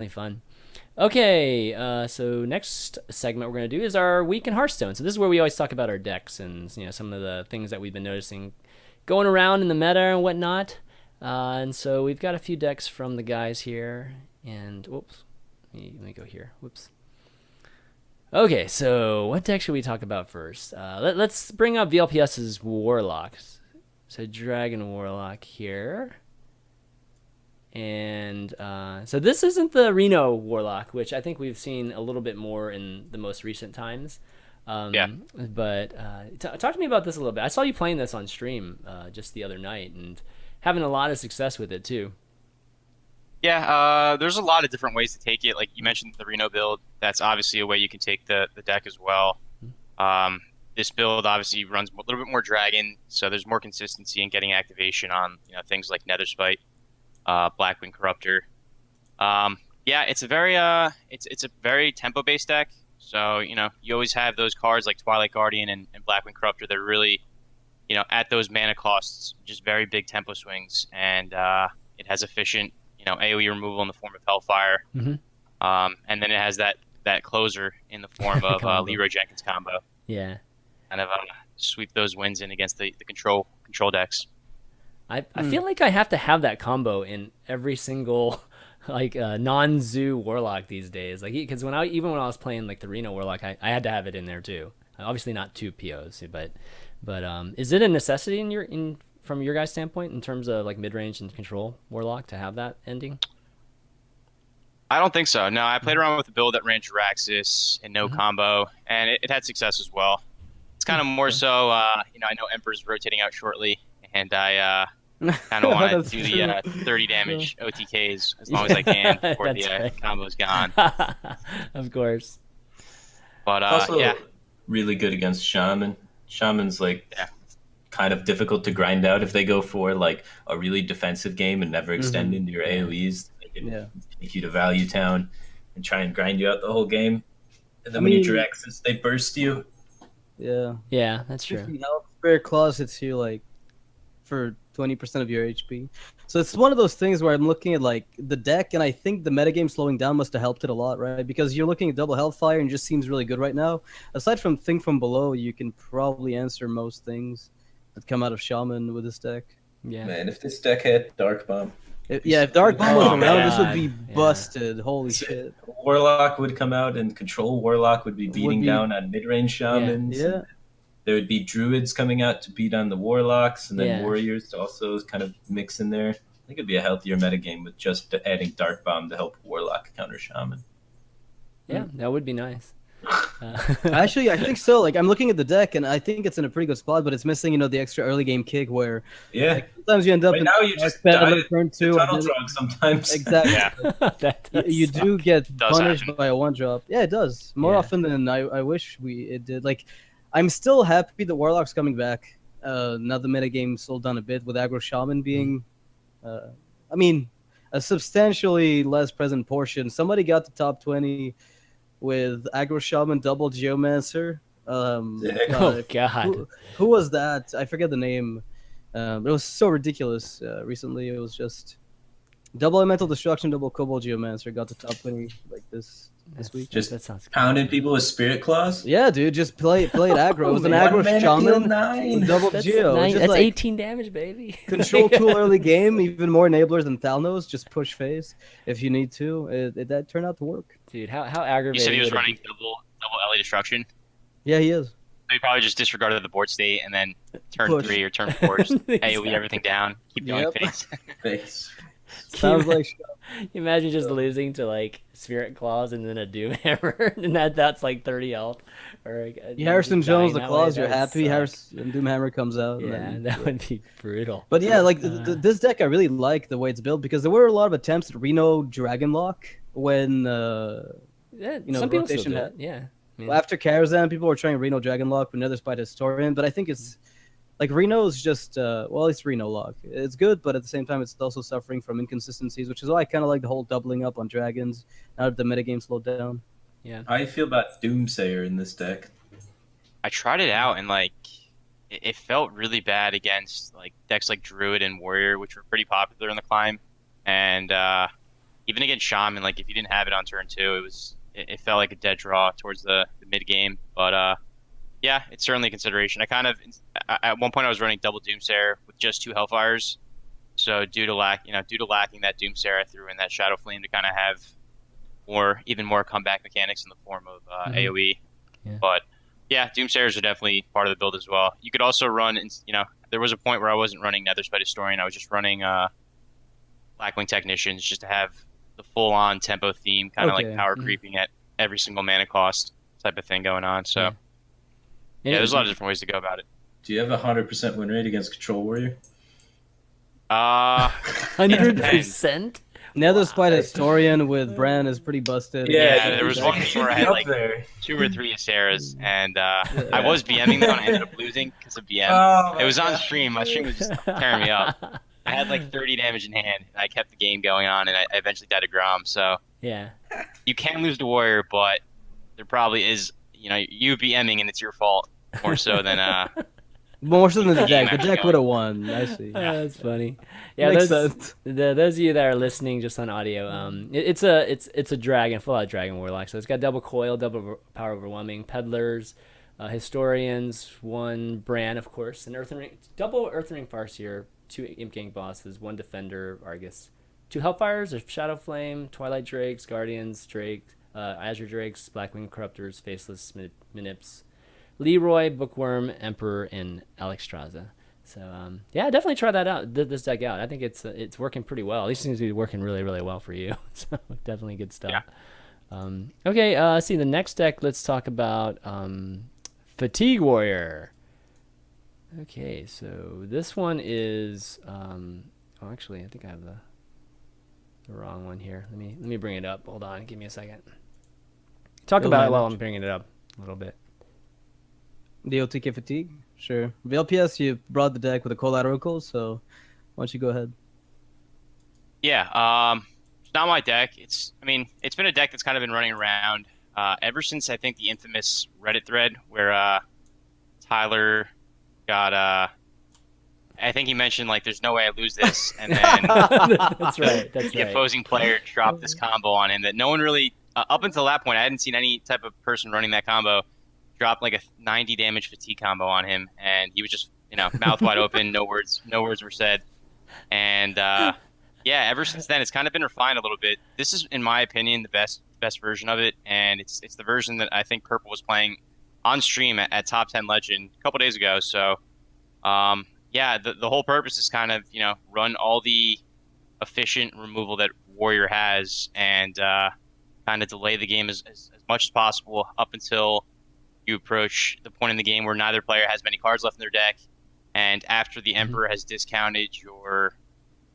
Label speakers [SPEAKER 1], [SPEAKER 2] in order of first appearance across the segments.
[SPEAKER 1] Really fun. Okay, so next segment we're going to do is our week in Hearthstone. So this is where we always talk about our decks and some of the things that we've been noticing going around in the meta and whatnot. And so we've got a few decks from the guys here. And whoops, let me go here. Whoops. Okay, so what deck should we talk about first? Let's bring up VLPS's Warlocks. So Dragon Warlock here. And so this isn't the Reno Warlock, which I think we've seen a little bit more in the most recent times.
[SPEAKER 2] Yeah.
[SPEAKER 1] But talk to me about this a little bit. I saw you playing this on stream just the other night and having a lot of success with it too.
[SPEAKER 2] Yeah, there's a lot of different ways to take it. Like you mentioned the Reno build, that's obviously a way you can take the deck as well. This build obviously runs a little bit more dragon, so there's more consistency in getting activation on things like Nether Spite, Blackwing Corruptor. Yeah, it's a very tempo based deck. So you always have those cards like Twilight Guardian and Blackwing Corruptor that are really at those mana costs, just very big tempo swings, and it has efficient AoE removal in the form of Hellfire, and then it has that closer in the form of Leroy Jenkins combo.
[SPEAKER 1] Yeah,
[SPEAKER 2] kind of sweep those wins in against the control decks.
[SPEAKER 1] I feel like I have to have that combo in every single like non-zoo warlock these days. Like because even when I was playing like the Reno Warlock, I had to have it in there too. Obviously not two POs, but is it a necessity from your guys' standpoint in terms of like mid-range and control Warlock to have that ending?
[SPEAKER 2] I don't think so. No, I played around with a build that ran Jiraxis and no combo, and it had success as well. It's kind of more so, I know Emperor's rotating out shortly, and I kind of want to do the 30 damage OTKs as long as I can before the
[SPEAKER 1] right.
[SPEAKER 2] combo's gone.
[SPEAKER 1] Of course.
[SPEAKER 2] But
[SPEAKER 3] Also,
[SPEAKER 2] yeah,
[SPEAKER 3] really good against Shaman. Shaman's like
[SPEAKER 2] yeah,
[SPEAKER 3] kind of difficult to grind out if they go for like a really defensive game and never extend into your AoEs. They can take you to Value Town and try and grind you out the whole game. And then when you Jiraxis, they burst you.
[SPEAKER 1] Yeah, that's true.
[SPEAKER 4] Spirit Claws hits you like for 20% of your HP. So it's one of those things where I'm looking at like the deck, and I think the metagame slowing down must have helped it a lot, right? Because you're looking at double Hellfire and it just seems really good right now. Aside from Think from Below, you can probably answer most things that come out of Shaman with this deck.
[SPEAKER 1] Yeah.
[SPEAKER 3] Man, if this deck had Dark Bomb.
[SPEAKER 4] If Dark Bomb was around, this would be
[SPEAKER 1] Yeah.
[SPEAKER 4] busted. Holy shit.
[SPEAKER 3] Warlock would come out and Control Warlock would be beating down on mid-range Shamans.
[SPEAKER 4] Yeah.
[SPEAKER 3] There would be Druids coming out to beat on the Warlocks, and then
[SPEAKER 1] Yeah.
[SPEAKER 3] Warriors to also kind of mix in there. I think it'd be a healthier metagame with just adding Dark Bomb to help Warlock counter Shaman.
[SPEAKER 1] Yeah, that would be nice.
[SPEAKER 4] Actually, I think so. Like I'm looking at the deck, and I think it's in a pretty good spot, but it's missing, the extra early game kick where sometimes you end up
[SPEAKER 3] Right
[SPEAKER 4] in
[SPEAKER 3] now you just die
[SPEAKER 4] turn two.
[SPEAKER 3] tunnel drug sometimes.
[SPEAKER 4] Exactly.
[SPEAKER 2] yeah.
[SPEAKER 1] That does
[SPEAKER 4] You
[SPEAKER 1] suck.
[SPEAKER 4] do get
[SPEAKER 2] Does
[SPEAKER 4] punished
[SPEAKER 2] happen.
[SPEAKER 4] by a one drop. Yeah, it does more
[SPEAKER 1] Yeah.
[SPEAKER 4] often than I wish it did. Like, I'm still happy that Warlock's coming back. Now the metagame slowed down a bit with Aggro Shaman being, a substantially less present portion. Somebody got to top 20 with Aggro Shaman double Geomancer.
[SPEAKER 1] Oh God.
[SPEAKER 4] Who was that? I forget the name. It was so ridiculous. Recently, it was just double Elemental Destruction, double Cobalt Geomancer got to top 20 like this week.
[SPEAKER 3] Just
[SPEAKER 1] that sounds good.
[SPEAKER 3] pounding people with Spirit Claws.
[SPEAKER 4] Yeah, dude, just play it aggro. It was an
[SPEAKER 3] One
[SPEAKER 4] aggro
[SPEAKER 3] mana
[SPEAKER 4] shaman
[SPEAKER 3] deal
[SPEAKER 4] with
[SPEAKER 3] 9.
[SPEAKER 4] double
[SPEAKER 1] That's,
[SPEAKER 4] geo.
[SPEAKER 1] nine,
[SPEAKER 4] Just
[SPEAKER 1] that's
[SPEAKER 4] like
[SPEAKER 1] 18 damage, baby.
[SPEAKER 4] control tool early game, even more enablers than Thalnos. Just push phase if you need to. That turned out to work.
[SPEAKER 1] Dude, how aggravating.
[SPEAKER 2] You said he was
[SPEAKER 1] would it
[SPEAKER 2] running
[SPEAKER 1] be-
[SPEAKER 2] double LA destruction.
[SPEAKER 4] Yeah, he is.
[SPEAKER 2] So he probably just disregarded the board state and then turn
[SPEAKER 4] Push.
[SPEAKER 2] 3 or turn 4, just
[SPEAKER 1] Exactly.
[SPEAKER 2] AoE everything down, keep going
[SPEAKER 4] Yep.
[SPEAKER 2] face.
[SPEAKER 3] Face.
[SPEAKER 4] Sounds like
[SPEAKER 1] Imagine just losing to like Spirit Claws and then a Doom Hammer, and that's like 30 health. Or like,
[SPEAKER 4] Harrison
[SPEAKER 1] just
[SPEAKER 4] Jones,
[SPEAKER 1] dying
[SPEAKER 4] the
[SPEAKER 1] that
[SPEAKER 4] claws,
[SPEAKER 1] way,
[SPEAKER 4] you're
[SPEAKER 1] that would
[SPEAKER 4] happy.
[SPEAKER 1] suck.
[SPEAKER 4] Harrison Doomhammer comes out. and
[SPEAKER 1] Yeah,
[SPEAKER 4] then-
[SPEAKER 1] that would be brutal.
[SPEAKER 4] But yeah, like this deck, I really like the way it's built because there were a lot of attempts at Reno Dragonlock when
[SPEAKER 1] Yeah,
[SPEAKER 4] know,
[SPEAKER 1] some people still
[SPEAKER 4] rotation
[SPEAKER 1] do
[SPEAKER 4] hat.
[SPEAKER 1] it. Yeah. I mean,
[SPEAKER 4] after Karazhan, people were trying Reno Dragonlock with Nether Spite Historian, but I think it's like Reno's just it's Reno lock. It's good, but at the same time, it's also suffering from inconsistencies, which is why I kind of like the whole doubling up on dragons now that the metagame slowed down.
[SPEAKER 1] yeah.
[SPEAKER 3] How do you feel about Doomsayer in this deck?
[SPEAKER 2] I tried it out and like it felt really bad against like decks like Druid and Warrior, which were pretty popular in the climb. And even against Shaman, like if you didn't have it on turn 2, it felt like a dead draw towards the mid game. But yeah, it's certainly a consideration. At one point I was running double Doomsayer with just 2 Hellfires. So due to lacking that Doomsayer, I threw in that Shadow Flame to kind of have even more comeback mechanics in the form of AoE.
[SPEAKER 1] Yeah.
[SPEAKER 2] But yeah, Doomsayers are definitely part of the build as well. You could also run, there was a point where I wasn't running Netherspite Historian. I was just running Blackwing Technicians just to have the full-on tempo theme, kind of like power creeping at every single mana cost type of thing going on. So yeah, there's a lot of different ways to go about it.
[SPEAKER 3] Do you have a 100% win rate against Control Warrior?
[SPEAKER 1] 100%.
[SPEAKER 4] Netherspite Historian with Bran is pretty busted.
[SPEAKER 2] Yeah, there was one where I had like 2 or 3 Aseras, and I was BMing them, and I ended up losing because of BM. It was on stream. My stream was just tearing me up. I had like 30 damage in hand, and I kept the game going on, and I eventually died to Grom. So
[SPEAKER 1] yeah,
[SPEAKER 2] you can lose to Warrior, but there probably is, you BMing, and it's your fault more so than
[SPEAKER 4] more so than the deck. The deck would have won. I see.
[SPEAKER 1] That's funny. Yeah,
[SPEAKER 4] Makes
[SPEAKER 1] those of you that are listening just on audio, it's a dragon, full out dragon warlock. So it's got double coil, double power overwhelming, peddlers, historians, 1 Bran, of course, an double Earth Ring Farseer, 2 Imp Gang bosses, 1 defender Argus, 2 Hellfires, a Shadow Flame, Twilight Drakes, Guardians, Drakes, Azure Drakes, Blackwing Corruptors, Faceless Minips, Leroy, Bookworm, Emperor, and Alexstrasza. So yeah, definitely try that out. This deck out. I think it's working pretty well. At least it seems to be working really, really well for you. So definitely good stuff. Yeah. Okay. See the next deck. Let's talk about Fatigue Warrior. Okay, so this one is actually I think I have the wrong one here. Let me bring it up. Hold on, give me a second. Talk about it while I'm bringing it up a little bit.
[SPEAKER 4] The OTK Fatigue? Sure. VLPS, you brought the deck with a collateral, so why don't you go ahead?
[SPEAKER 2] Yeah, it's not my deck. It's been a deck that's kind of been running around ever since I think the infamous Reddit thread where Tyler got I think he mentioned like there's no way I lose this, and then
[SPEAKER 1] that's right.
[SPEAKER 2] The opposing player dropped this combo on him that no one really up until that point I hadn't seen any type of person running that combo. Dropped like a 90 damage fatigue combo on him, and he was just mouth wide open, no words were said, and yeah, ever since then it's kind of been refined a little bit. This is, in my opinion, the best version of it, and it's the version that I think Purple was playing on stream at Top 10 Legend a couple days ago. So yeah, the whole purpose is kind of run all the efficient removal that Warrior has, and kind of delay the game as much as possible up until you approach the point in the game where neither player has many cards left in their deck, and after the Emperor has discounted your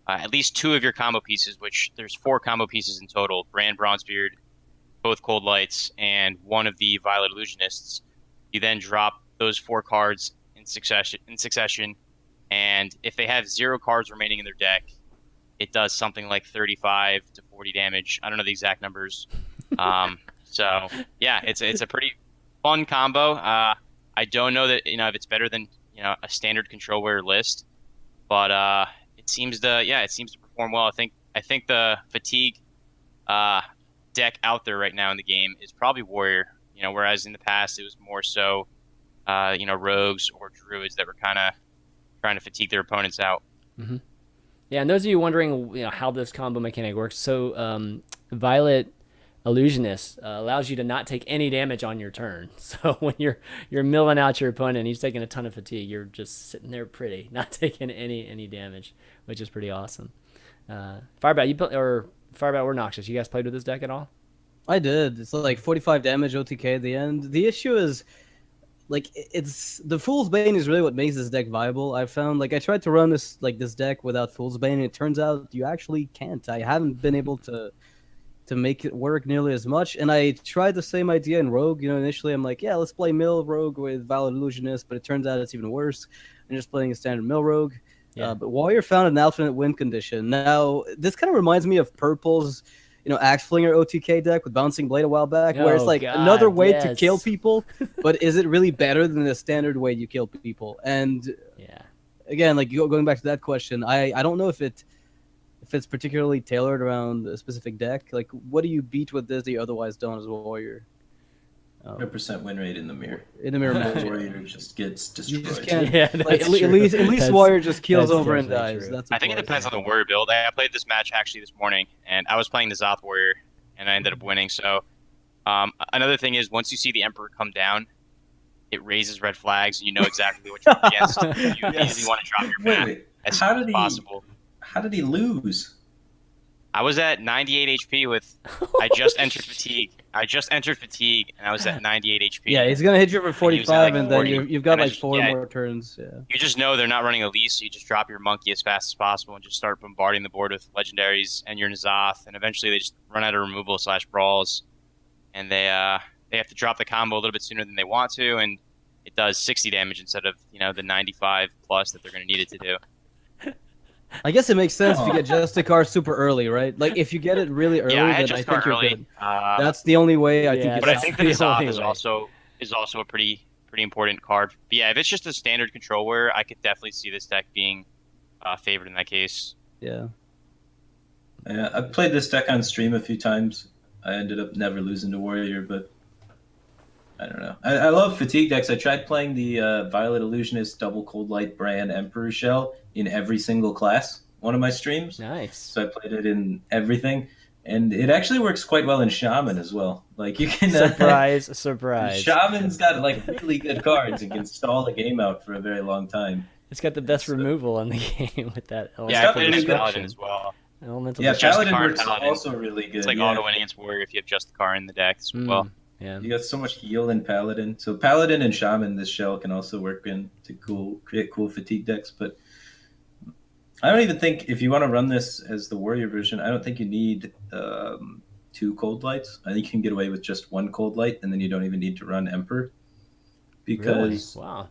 [SPEAKER 2] at least 2 of your combo pieces, which there's 4 combo pieces in total: Brand, Bronzebeard, both Cold Lights, and 1 of the Violet Illusionists. You then drop those 4 cards in succession, and if they have 0 cards remaining in their deck, it does something like 35 to 40 damage. I don't know the exact numbers. So yeah, it's a pretty fun combo. I don't know that if it's better than a standard Control Warrior list, but it seems to perform well. I think the Fatigue deck out there right now in the game is probably Warrior. Whereas in the past it was more so rogues or druids that were kind of trying to fatigue their opponents out.
[SPEAKER 1] Mm-hmm. Yeah, and those of you wondering how this combo mechanic works, so Violet Illusionist allows you to not take any damage on your turn. So when you're milling out your opponent and he's taking a ton of fatigue, you're just sitting there pretty, not taking any damage, which is pretty awesome. Firebat, Firebat or Noxious, you guys played with this deck at all?
[SPEAKER 4] I did. It's like 45 damage OTK at the end. The issue is, like, it's the Fool's Bane is really what makes this deck viable. I found, like, I tried to run this deck without Fool's Bane, and it turns out you actually can't. I haven't been able to make it work nearly as much. And I tried the same idea in Rogue. Initially I'm like, yeah, let's play Mill Rogue with Violet Illusionist, but it turns out it's even worse. I'm just playing a standard Mill Rogue. Yeah. But Warrior found an alternate win condition. Now, this kind of reminds me of Purple's, Axe Flinger OTK deck with Bouncing Blade a while back, where it's like another way to kill people, but is it really better than the standard way you kill people? And yeah, again, like going back to that question, I don't know if if it's particularly tailored around a specific deck, like what do you beat with this that you otherwise don't as a warrior?
[SPEAKER 3] 100% win rate in the mirror.
[SPEAKER 4] In the mirror match,
[SPEAKER 3] warrior just gets
[SPEAKER 4] you
[SPEAKER 3] destroyed.
[SPEAKER 4] just can't.
[SPEAKER 1] Yeah,
[SPEAKER 4] Like,
[SPEAKER 1] that's
[SPEAKER 4] at
[SPEAKER 1] true.
[SPEAKER 4] least warrior just keels
[SPEAKER 1] that's
[SPEAKER 4] over and
[SPEAKER 1] definitely
[SPEAKER 4] dies.
[SPEAKER 1] true.
[SPEAKER 4] That's
[SPEAKER 2] I think it
[SPEAKER 4] plus.
[SPEAKER 2] depends on the warrior build. I played this match actually this morning, and I was playing the Zoth warrior, and I ended up winning. So another thing is once you see the Emperor come down, it raises red flags, and you know exactly what you're up against. You immediately want to drop your map as soon as possible.
[SPEAKER 3] How did he lose?
[SPEAKER 2] I was at 98 HP with. I just entered fatigue. And I was at 98 HP.
[SPEAKER 4] Yeah, he's gonna hit you for 45, and then
[SPEAKER 2] 40.
[SPEAKER 4] you've got
[SPEAKER 2] And I
[SPEAKER 4] like
[SPEAKER 2] just-
[SPEAKER 4] 4
[SPEAKER 2] yeah.
[SPEAKER 4] more turns. Yeah.
[SPEAKER 2] You just know they're not running Elise, so you just drop your monkey as fast as possible and just start bombarding the board with legendaries and your N'Zoth, and eventually they just run out of removal / brawls, and they have to drop the combo a little bit sooner than they want to, and it does 60 damage instead of the 95 plus that they're going to need it to do.
[SPEAKER 4] I guess it makes sense if you get Justicar super early, right? Like if you get it really early,
[SPEAKER 2] Yeah, I had
[SPEAKER 4] then I
[SPEAKER 2] Justicar
[SPEAKER 4] think you're
[SPEAKER 2] early.
[SPEAKER 4] good. That's the only way I think.
[SPEAKER 1] Yeah,
[SPEAKER 4] You
[SPEAKER 2] But I
[SPEAKER 4] can
[SPEAKER 2] think the
[SPEAKER 1] the
[SPEAKER 2] N'Zoth
[SPEAKER 1] only
[SPEAKER 2] is
[SPEAKER 1] way.
[SPEAKER 2] also a pretty important card. But yeah, if it's just a standard control warrior, I could definitely see this deck being favored in that case.
[SPEAKER 4] Yeah.
[SPEAKER 3] I've played this deck on stream a few times. I ended up never losing to warrior, but I don't know. I love fatigue decks. I tried playing the Violet Illusionist, Double Cold Light, Bran, Emperor Shell in every single class. One of my streams.
[SPEAKER 1] Nice.
[SPEAKER 3] So I played it in everything, and it actually works quite well in Shaman as well. Like you can
[SPEAKER 1] Surprise.
[SPEAKER 3] Shaman's got like really good cards and can stall the game out for a very long time.
[SPEAKER 1] It's got the best
[SPEAKER 3] So-
[SPEAKER 1] removal in the game with that.
[SPEAKER 2] Yeah, I
[SPEAKER 3] got
[SPEAKER 2] played it in
[SPEAKER 3] really good
[SPEAKER 2] Paladin as well.
[SPEAKER 1] Elemental
[SPEAKER 3] Yeah,
[SPEAKER 1] destruction.
[SPEAKER 3] Paladin
[SPEAKER 2] card
[SPEAKER 3] works
[SPEAKER 2] Paladin.
[SPEAKER 3] also really good.
[SPEAKER 2] It's like
[SPEAKER 3] yeah.
[SPEAKER 2] auto winning against warrior if you have just the car in the deck as well.
[SPEAKER 1] Yeah.
[SPEAKER 3] You got so much heal in Paladin. So Paladin and Shaman, this shell can also work in to create cool fatigue decks. But I don't even think if you want to run this as the warrior version, I don't think you need 2 cold lights. I think you can get away with just 1 cold light, and then you don't even need to run Emperor. Because
[SPEAKER 1] Really? Wow.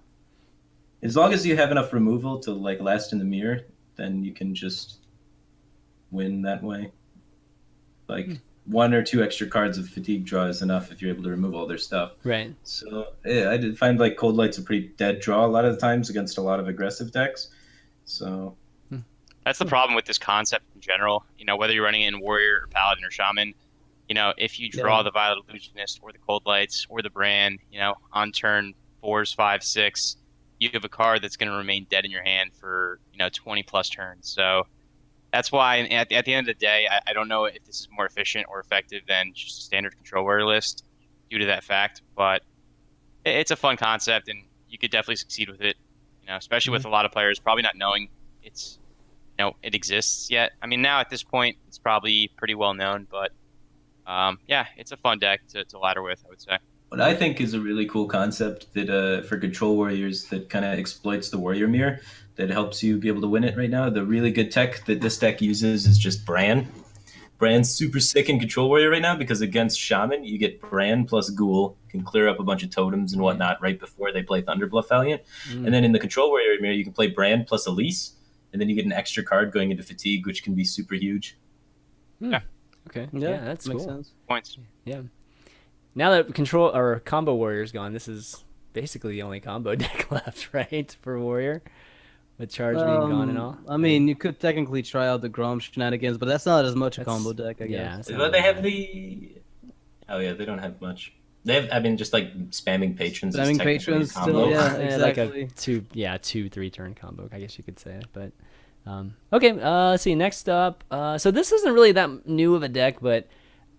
[SPEAKER 3] as long as you have enough removal to like last in the mirror, then you can just win that way. Like 1 or 2 extra cards of fatigue draw is enough if you're able to remove all their stuff.
[SPEAKER 1] Right.
[SPEAKER 3] So yeah, I did find like cold light's a pretty dead draw a lot of the times against a lot of aggressive decks. So
[SPEAKER 2] That's the problem with this concept in general. Whether you're running it in warrior or paladin or shaman, if you draw the Violet Illusionist or the cold lights or the brand, on turn 4s, 5, 6, you have a card that's going to remain dead in your hand for 20 plus turns. So that's why at the end of the day, I don't know if this is more efficient or effective than just a standard control warrior list due to that fact. But it's a fun concept, and you could definitely succeed with it. Especially with a lot of players probably not knowing it exists yet. I mean, now at this point, it's probably pretty well known, but yeah, it's a fun deck to ladder with, I would say.
[SPEAKER 3] what I think is a really cool concept that for control warriors that kind of exploits the warrior mirror that helps you be able to win it right now. The really good tech that this deck uses is just Bran. Bran's super sick in control warrior right now because against Shaman, you get Bran plus Ghoul, can clear up a bunch of totems and whatnot right before they play Thunderbluff Valiant. And then in the control warrior mirror, you can play Bran plus Elise, and then you get an extra card going into fatigue, which can be super huge.
[SPEAKER 2] Yeah.
[SPEAKER 1] Okay.
[SPEAKER 4] Yeah,
[SPEAKER 1] Yeah, that's
[SPEAKER 4] makes
[SPEAKER 1] cool.
[SPEAKER 4] sense.
[SPEAKER 2] Points.
[SPEAKER 1] Yeah. Now that control or combo warrior's gone, this is basically the only combo deck left, right, for warrior, with charge being gone and all.
[SPEAKER 4] I mean, you could technically try out the Grom shenanigans, but that's not as much a combo deck, I
[SPEAKER 1] Yeah.
[SPEAKER 4] guess.
[SPEAKER 1] it's
[SPEAKER 3] But
[SPEAKER 1] not
[SPEAKER 3] they
[SPEAKER 1] really-
[SPEAKER 3] have the... Oh yeah, they don't have much. They have, I mean, just like spamming patrons. is
[SPEAKER 4] Spamming
[SPEAKER 3] technically a
[SPEAKER 4] patrons
[SPEAKER 3] combo.
[SPEAKER 4] still, yeah,
[SPEAKER 1] like
[SPEAKER 4] exactly.
[SPEAKER 1] a 2-3 turn combo, I guess you could say. But okay, let's see. Next up, so this isn't really that new of a deck, but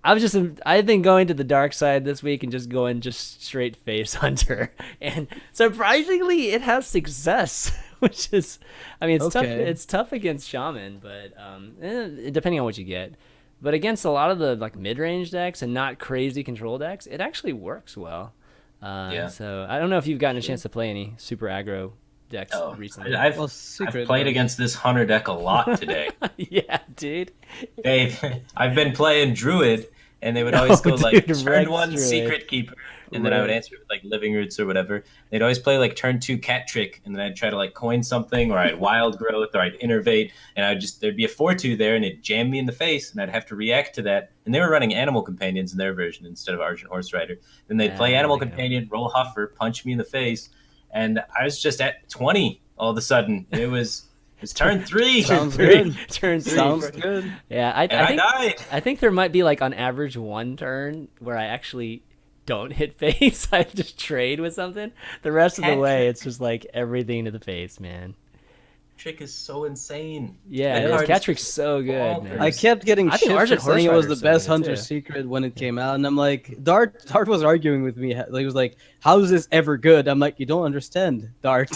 [SPEAKER 1] I've been going to the dark side this week and just going just straight face hunter, and surprisingly, it has success, which is, I mean, it's tough.
[SPEAKER 4] Okay.
[SPEAKER 1] It's tough against shaman, but depending on what you get. But against a lot of the like mid-range decks and not crazy control decks, it actually works well.
[SPEAKER 3] Yeah.
[SPEAKER 1] So I don't know if you've gotten a chance to play any super aggro decks
[SPEAKER 3] Oh,
[SPEAKER 1] recently.
[SPEAKER 3] I've
[SPEAKER 4] Secret
[SPEAKER 3] played
[SPEAKER 4] though.
[SPEAKER 3] against this hunter deck a lot today.
[SPEAKER 1] Yeah, dude.
[SPEAKER 3] I've been playing Druid, and they would always go like
[SPEAKER 1] dude,
[SPEAKER 3] turn
[SPEAKER 1] Rex
[SPEAKER 3] 1
[SPEAKER 1] Druid.
[SPEAKER 3] Secret Keeper, and then I would
[SPEAKER 1] Right.
[SPEAKER 3] answer with like Living Roots or whatever. They'd always play like turn 2 Cat Trick, and then I'd try to like coin something, or I'd Wild Growth, or I'd Innervate, and there'd be a 4/2 there, and it'd jam me in the face, and I'd have to react to that. And they were running Animal Companions in their version instead of Argent Horse Rider. Then they'd play
[SPEAKER 1] Yeah,
[SPEAKER 3] Animal
[SPEAKER 1] there you go.
[SPEAKER 3] Companion, roll Huffer, punch me in the face, and I was just at 20 all of a sudden. It was It's turn 3.
[SPEAKER 4] Sounds
[SPEAKER 1] Three.
[SPEAKER 4] good.
[SPEAKER 1] Turn 3.
[SPEAKER 4] Sounds good.
[SPEAKER 1] Yeah,
[SPEAKER 3] And I died.
[SPEAKER 1] I think there might be like on average one turn where I actually don't hit face. I just trade with something. The rest of the way, it's just like everything to the face, man.
[SPEAKER 3] Trick is so insane.
[SPEAKER 1] Yeah,
[SPEAKER 3] That
[SPEAKER 1] it is.
[SPEAKER 3] card
[SPEAKER 1] Cat Trick's so good,
[SPEAKER 3] bonkers.
[SPEAKER 1] man.
[SPEAKER 4] I kept getting
[SPEAKER 1] I think
[SPEAKER 4] shit for
[SPEAKER 1] Argent
[SPEAKER 4] saying it
[SPEAKER 1] Horse
[SPEAKER 4] was the
[SPEAKER 1] Rider's so
[SPEAKER 4] best
[SPEAKER 1] good,
[SPEAKER 4] Hunter
[SPEAKER 1] too.
[SPEAKER 4] secret when it came out, and I'm like, Dart was arguing with me. He was like, "How is this ever good?" I'm like, "You don't understand, Dart.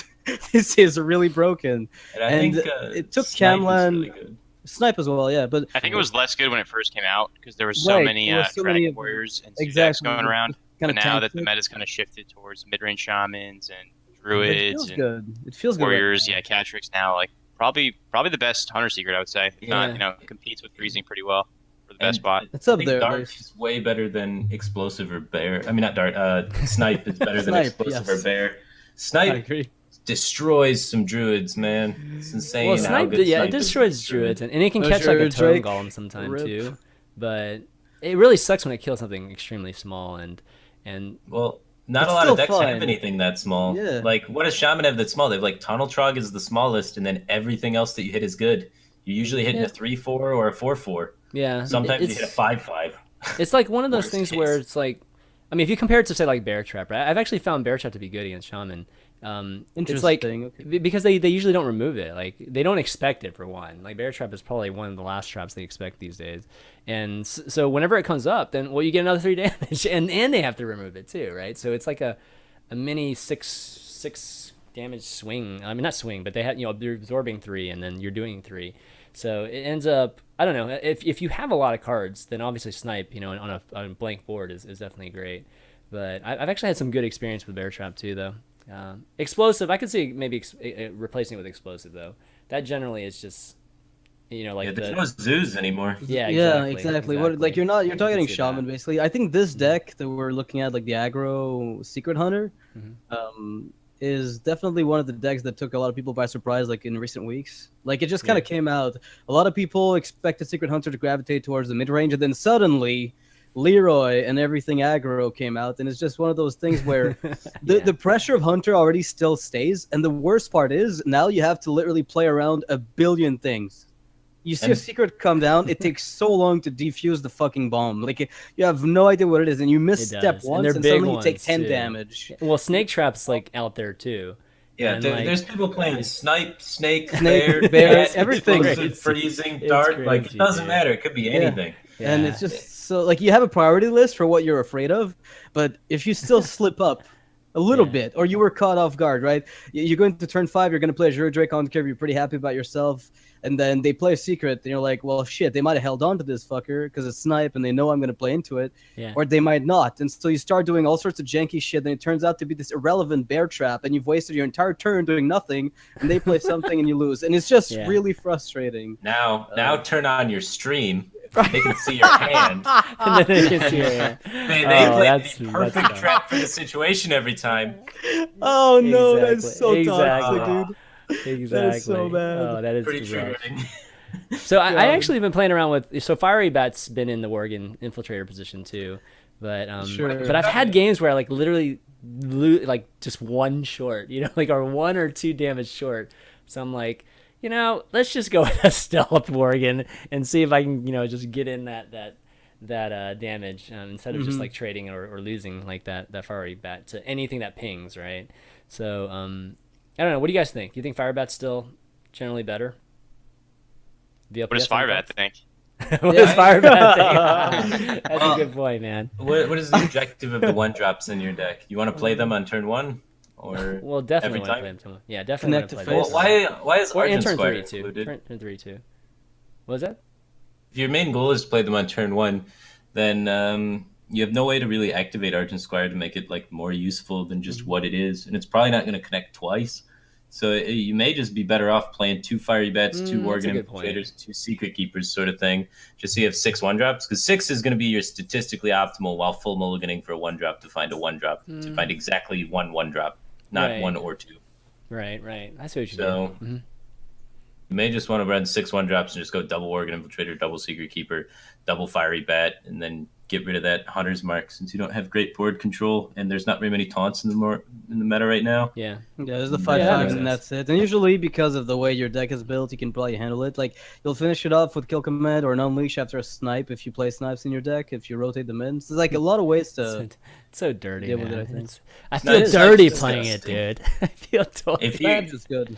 [SPEAKER 4] This is really broken."
[SPEAKER 3] And I
[SPEAKER 4] And
[SPEAKER 3] think
[SPEAKER 4] it took
[SPEAKER 3] Snipe is
[SPEAKER 4] Camlan-
[SPEAKER 3] really good.
[SPEAKER 4] Snipe as well, yeah, but
[SPEAKER 2] I think it was less good when it first came out because there were so
[SPEAKER 4] Right,
[SPEAKER 2] many
[SPEAKER 4] there were so
[SPEAKER 2] Dragon
[SPEAKER 4] many-
[SPEAKER 2] Warriors and
[SPEAKER 4] exactly,
[SPEAKER 2] Sudex going around.
[SPEAKER 4] kind
[SPEAKER 2] But
[SPEAKER 4] of
[SPEAKER 2] now that the meta's kind of shifted towards mid-range shamans and druids
[SPEAKER 4] it feels
[SPEAKER 2] and
[SPEAKER 4] good. It feels good. right
[SPEAKER 2] warriors,
[SPEAKER 4] now.
[SPEAKER 2] yeah, Catrix now like probably the best hunter secret I would say. If not,
[SPEAKER 1] Yeah.
[SPEAKER 2] competes with freezing pretty well for the best
[SPEAKER 3] And
[SPEAKER 2] spot.
[SPEAKER 4] It's
[SPEAKER 3] I
[SPEAKER 4] up
[SPEAKER 3] think
[SPEAKER 4] there.
[SPEAKER 3] Dart
[SPEAKER 4] like-
[SPEAKER 3] is way better than Explosive or Bear. I mean, not Dart. Snipe is better than
[SPEAKER 4] Snipe,
[SPEAKER 3] Explosive
[SPEAKER 4] yes.
[SPEAKER 3] or Bear.
[SPEAKER 4] I
[SPEAKER 3] Snipe
[SPEAKER 4] agree.
[SPEAKER 3] destroys some druids, man. It's insane.
[SPEAKER 1] Well,
[SPEAKER 3] how
[SPEAKER 1] Snipe,
[SPEAKER 3] good
[SPEAKER 1] yeah, it
[SPEAKER 3] Snipe is
[SPEAKER 1] destroys
[SPEAKER 3] against
[SPEAKER 1] druids, and it can
[SPEAKER 4] Oh,
[SPEAKER 1] catch like a
[SPEAKER 4] sure,
[SPEAKER 1] totem
[SPEAKER 4] Drake.
[SPEAKER 1] golem sometime
[SPEAKER 4] Rip.
[SPEAKER 1] too. But it really sucks when it kills something extremely small, and
[SPEAKER 3] Well, not
[SPEAKER 4] It's
[SPEAKER 3] a lot
[SPEAKER 4] still
[SPEAKER 3] of decks
[SPEAKER 4] fun.
[SPEAKER 3] have anything that small.
[SPEAKER 4] Yeah.
[SPEAKER 3] Like, what does Shaman have that's small? They have like Tunnel Trog is the smallest, and then everything else that you hit is good. You usually hit
[SPEAKER 1] Yeah.
[SPEAKER 3] a 3/4 or a 4/4.
[SPEAKER 1] yeah,
[SPEAKER 3] Sometimes you
[SPEAKER 1] it's,
[SPEAKER 3] hit a 5/5.
[SPEAKER 1] it's like one of those
[SPEAKER 3] Worst
[SPEAKER 1] things
[SPEAKER 3] case.
[SPEAKER 1] where it's like, I mean, if you compare it to say like Bear Trap, right? I've actually found Bear Trap to be good against Shaman. It's like
[SPEAKER 4] Interesting. Okay.
[SPEAKER 1] because they usually don't remove it. Like they don't expect it for one. Like Bear Trap is probably one of the last traps they expect these days. And so whenever it comes up, then well you get another 3 damage, and they have to remove it too, right? So it's like a mini six damage swing. I mean not swing, but they have they're absorbing 3 and then you're doing 3. So it ends up I don't know if you have a lot of cards, then obviously Snipe on a blank board is definitely great. But I've actually had some good experience with Bear Trap too though. Explosive, I could see maybe replacing it with Explosive though. That generally is just like
[SPEAKER 3] Yeah,
[SPEAKER 1] the
[SPEAKER 3] there's no zoos anymore.
[SPEAKER 1] yeah
[SPEAKER 4] Yeah,
[SPEAKER 1] exactly.
[SPEAKER 4] exactly. What like you're
[SPEAKER 1] I can
[SPEAKER 4] targeting
[SPEAKER 1] see
[SPEAKER 4] Shaman
[SPEAKER 1] that.
[SPEAKER 4] basically. I think this deck that we're looking at, like the aggro Secret Hunter,
[SPEAKER 1] Mhm.
[SPEAKER 4] is definitely one of the decks that took a lot of people by surprise, like in recent weeks. Like it just kind of
[SPEAKER 1] Yeah.
[SPEAKER 4] came out. A lot of people expected Secret Hunter to gravitate towards the mid range, and then suddenly Leroy and everything aggro came out, and it's just one of those things where the pressure of Hunter already still stays, and the worst part is now you have to literally play around a billion things. You see a
[SPEAKER 3] And-
[SPEAKER 4] secret come down, it takes so long to defuse the fucking bomb. Like you have no idea what it is, and you
[SPEAKER 1] It
[SPEAKER 4] misstep
[SPEAKER 1] does. And
[SPEAKER 4] once,
[SPEAKER 1] they're
[SPEAKER 4] and,
[SPEAKER 1] big
[SPEAKER 4] suddenly you take
[SPEAKER 1] ones,
[SPEAKER 4] 10
[SPEAKER 1] too.
[SPEAKER 4] damage.
[SPEAKER 1] Well, Snake Trap's like out there too.
[SPEAKER 3] Yeah,
[SPEAKER 1] And,
[SPEAKER 3] there's people playing Snipe, Snake,
[SPEAKER 4] Snake,
[SPEAKER 3] Bear,
[SPEAKER 4] Bear,
[SPEAKER 3] Cat,
[SPEAKER 4] everything.
[SPEAKER 3] Explosive, Freezing,
[SPEAKER 1] It's
[SPEAKER 3] Dart. Like,
[SPEAKER 1] crazy,
[SPEAKER 3] it doesn't
[SPEAKER 1] dude.
[SPEAKER 3] matter. It could be
[SPEAKER 4] Yeah.
[SPEAKER 3] anything.
[SPEAKER 4] And
[SPEAKER 1] Yeah.
[SPEAKER 4] it's just so like you have a priority list for what you're afraid of, but if you still slip up a little
[SPEAKER 1] Yeah.
[SPEAKER 4] bit, or you were caught off guard, right? You're going to turn 5, you're going to play Azure Drake on the curve, you're pretty happy about yourself, and then they play a secret, and you're like, well, shit, they might have held on to this fucker because it's Snipe, and they know I'm going to play into it,
[SPEAKER 1] Yeah.
[SPEAKER 4] or they might not. And so you start doing all sorts of janky shit, and it turns out to be this irrelevant bear trap, and you've wasted your entire turn doing nothing, and they play something and you lose. And it's just
[SPEAKER 1] Yeah.
[SPEAKER 4] really frustrating.
[SPEAKER 3] Now
[SPEAKER 1] Uh,
[SPEAKER 3] turn on your stream. They can see your hand.
[SPEAKER 1] And then they can see it, yeah.
[SPEAKER 3] They
[SPEAKER 1] Oh,
[SPEAKER 3] play
[SPEAKER 1] that's-
[SPEAKER 3] the
[SPEAKER 1] that's
[SPEAKER 3] perfect
[SPEAKER 1] tough.
[SPEAKER 3] trap for the situation every time.
[SPEAKER 4] Oh no,
[SPEAKER 1] Exactly.
[SPEAKER 4] that's so
[SPEAKER 1] Exactly.
[SPEAKER 4] toxic, dude.
[SPEAKER 1] Exactly.
[SPEAKER 4] so bad.
[SPEAKER 1] Oh, that is
[SPEAKER 3] Pretty
[SPEAKER 1] rough.
[SPEAKER 3] triggering.
[SPEAKER 1] So I
[SPEAKER 4] God.
[SPEAKER 1] actually been playing around with Firebat's been in the Worgen infiltrator position too, but
[SPEAKER 4] Sure.
[SPEAKER 1] but I've had games where I like literally like just one short, like or 1 or 2 damage short. So I'm like, let's just go with a stealth Worgen and see if I can just get in that damage instead of just like trading or losing like that Firebat to anything that pings, right? So I don't know. What do you guys think? Do you think Firebat's still generally better? VLPS
[SPEAKER 2] What does Firebat think?
[SPEAKER 1] What does Firebat think? That's
[SPEAKER 3] Well,
[SPEAKER 1] a good point, man.
[SPEAKER 3] What is the objective of the 1-drops in your deck? You want to play them on turn 1? Or
[SPEAKER 1] Well, definitely
[SPEAKER 3] every
[SPEAKER 1] want to play
[SPEAKER 3] time?
[SPEAKER 1] him. Tomorrow. Yeah, definitely want
[SPEAKER 4] Connect
[SPEAKER 1] to play
[SPEAKER 4] to
[SPEAKER 1] him.
[SPEAKER 3] Well,
[SPEAKER 4] face.
[SPEAKER 3] why is
[SPEAKER 1] Or in
[SPEAKER 3] Argent
[SPEAKER 1] turn
[SPEAKER 3] Squire
[SPEAKER 1] 3 too.
[SPEAKER 3] included?
[SPEAKER 1] Turn 3 too. What was that?
[SPEAKER 3] If your main goal is to play them on turn 1, then you have no way to really activate Argent Squire to make it like more useful than just what it is, and it's probably not going to connect twice. So you may just be better off playing 2 Fiery Bats, 2
[SPEAKER 1] that's a
[SPEAKER 3] Organ
[SPEAKER 1] good point.
[SPEAKER 3] Infiltrators, 2 Secret Keepers, sort of thing. Just so you have 6 1-drops, because 6 is going to be your statistically optimal while full mulliganing for a 1-drop to find a 1-drop, to find exactly 1-1-drop, not
[SPEAKER 1] Right.
[SPEAKER 3] 1 or 2.
[SPEAKER 1] Right. I see what you
[SPEAKER 3] So
[SPEAKER 1] mean.
[SPEAKER 3] you may just want to run 6 1-drops and just go double Organ Infiltrator, double Secret Keeper, double Fiery Bat, and then get rid of that hunter's mark since you don't have great board control and there's not very many taunts in the meta right now.
[SPEAKER 1] Yeah.
[SPEAKER 4] Yeah, there's the
[SPEAKER 3] Yeah,
[SPEAKER 4] 5/5
[SPEAKER 3] makes
[SPEAKER 4] and that's it. And usually because of the way your deck is built, you can probably handle it. Like you'll finish it off with kill command or an unleash after a snipe if you play snipes in your deck, if you rotate them in. So there's like a lot of ways to
[SPEAKER 1] It's so dirty,
[SPEAKER 4] deal with
[SPEAKER 1] man.
[SPEAKER 4] it, I think.
[SPEAKER 1] I feel
[SPEAKER 3] it's
[SPEAKER 1] dirty
[SPEAKER 3] like
[SPEAKER 1] playing it,
[SPEAKER 3] disgusting.
[SPEAKER 1] dude. I feel totally.
[SPEAKER 3] If you
[SPEAKER 4] Badge is good.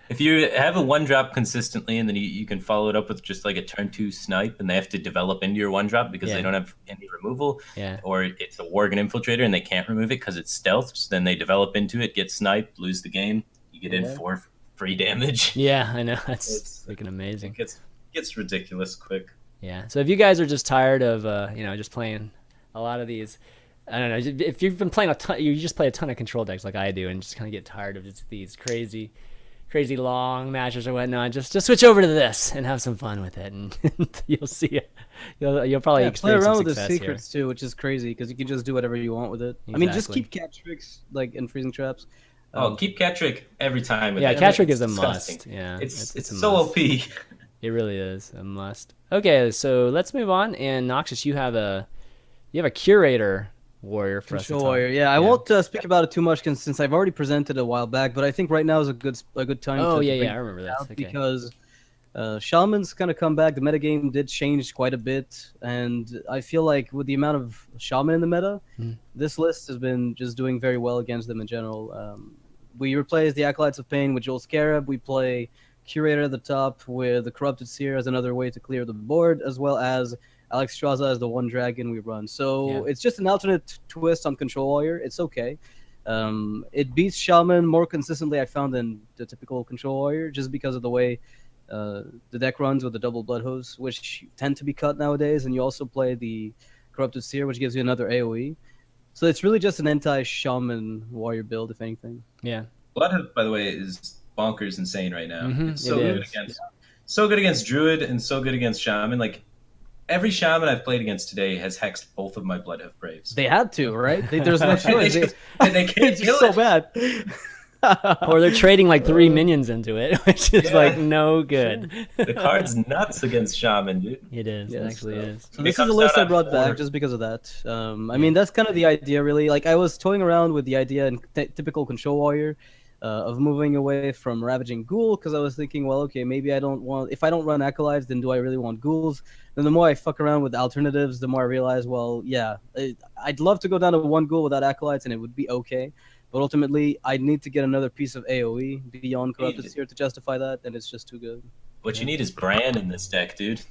[SPEAKER 3] If you have a 1-drop consistently and then you can follow it up with just like a turn 2 snipe and they have to develop into your 1-drop because
[SPEAKER 1] Yeah.
[SPEAKER 3] they don't have any removal,
[SPEAKER 1] Yeah.
[SPEAKER 3] or it's a Worgen Infiltrator and they can't remove it because it's stealth, so then they develop into it, get sniped, lose the game, you get in 4 free damage.
[SPEAKER 1] Yeah, I know. That's
[SPEAKER 3] It's-
[SPEAKER 1] freaking amazing.
[SPEAKER 3] It gets ridiculous quick.
[SPEAKER 1] Yeah. So if you guys are just tired of just playing a lot of these, I don't know, if you've been playing a ton, you just play a ton of control decks like I do and just kind of get tired of just these crazy long matches or whatnot, just switch over to this and have some fun with it, and you'll see it. You'll probably
[SPEAKER 4] Play
[SPEAKER 1] experience
[SPEAKER 4] around
[SPEAKER 1] some
[SPEAKER 4] with the
[SPEAKER 1] success
[SPEAKER 4] secrets too, which is crazy because you can just do whatever you want with it. I mean, just
[SPEAKER 1] Exactly.
[SPEAKER 4] keep cat tricks like in freezing traps.
[SPEAKER 3] Keep cat trick every time. With
[SPEAKER 1] Yeah,
[SPEAKER 3] it.
[SPEAKER 1] cat trick
[SPEAKER 3] It's
[SPEAKER 1] is a
[SPEAKER 3] disgusting.
[SPEAKER 1] must. Yeah,
[SPEAKER 3] It's
[SPEAKER 1] a
[SPEAKER 3] so
[SPEAKER 1] must.
[SPEAKER 3] OP.
[SPEAKER 1] It really is a must. Okay, so let's move on. And Noxious, you have a curator warrior for us to
[SPEAKER 4] Control
[SPEAKER 1] talk.
[SPEAKER 4] warrior. Yeah, I won't speak about it too much since I've already presented a while back, but I think right now is a good time.
[SPEAKER 1] Oh
[SPEAKER 4] to
[SPEAKER 1] yeah,
[SPEAKER 4] bring
[SPEAKER 1] I remember
[SPEAKER 4] it
[SPEAKER 1] this.
[SPEAKER 4] out
[SPEAKER 1] Okay.
[SPEAKER 4] because Shaman's kind of come back. The metagame did change quite a bit, and I feel like with the amount of Shaman in the meta, this list has been just doing very well against them in general. We replace the Acolytes of Pain with Joel Scarab. We play Curator at the top with the Corrupted Seer as another way to clear the board, as well as Alex Straza as the one dragon we run. So it's just an alternate twist on Control Warrior. It's okay. It beats Shaman more consistently, I found, than the typical Control Warrior, just because of the way the deck runs with the double Blood Hose, which tend to be cut nowadays, and you also play the Corrupted Seer, which gives you another AoE. So it's really just an anti-Shaman Warrior build, if anything.
[SPEAKER 1] Yeah.
[SPEAKER 3] Bloodhound, by the way, is bonkers insane right now. It's so
[SPEAKER 1] it
[SPEAKER 3] good
[SPEAKER 1] is.
[SPEAKER 3] so good against Druid and so good against Shaman. Like every Shaman I've played against today has hexed both of my Bloodhound Braves.
[SPEAKER 4] They had to, right? There's no choice.
[SPEAKER 3] They can't
[SPEAKER 4] It's
[SPEAKER 3] kill
[SPEAKER 4] just so
[SPEAKER 3] it.
[SPEAKER 4] bad.
[SPEAKER 1] Or they're trading like 3 minions into it, which is like no good.
[SPEAKER 3] The card's nuts against Shaman, dude.
[SPEAKER 1] It is. It
[SPEAKER 4] Yes,
[SPEAKER 1] actually is.
[SPEAKER 4] So
[SPEAKER 3] It
[SPEAKER 4] this is
[SPEAKER 3] comes
[SPEAKER 4] the list
[SPEAKER 3] down
[SPEAKER 4] I
[SPEAKER 3] on
[SPEAKER 4] brought
[SPEAKER 3] 4.
[SPEAKER 4] back just because of that. I mean, that's kind of the idea, really. Like, I was toying around with the idea in typical Control Warrior of moving away from Ravaging Ghoul, because I was thinking, well, okay, maybe I don't want... If I don't run Acolytes, then do I really want Ghouls? Then the more I fuck around with alternatives, the more I realize, well, yeah, I'd love to go down to 1 Ghoul without Acolytes, and it would be okay. But ultimately, I need to get another piece of AoE beyond Corrupted Seer to justify that, and it's just too good.
[SPEAKER 3] What you need is Bran in this deck, dude.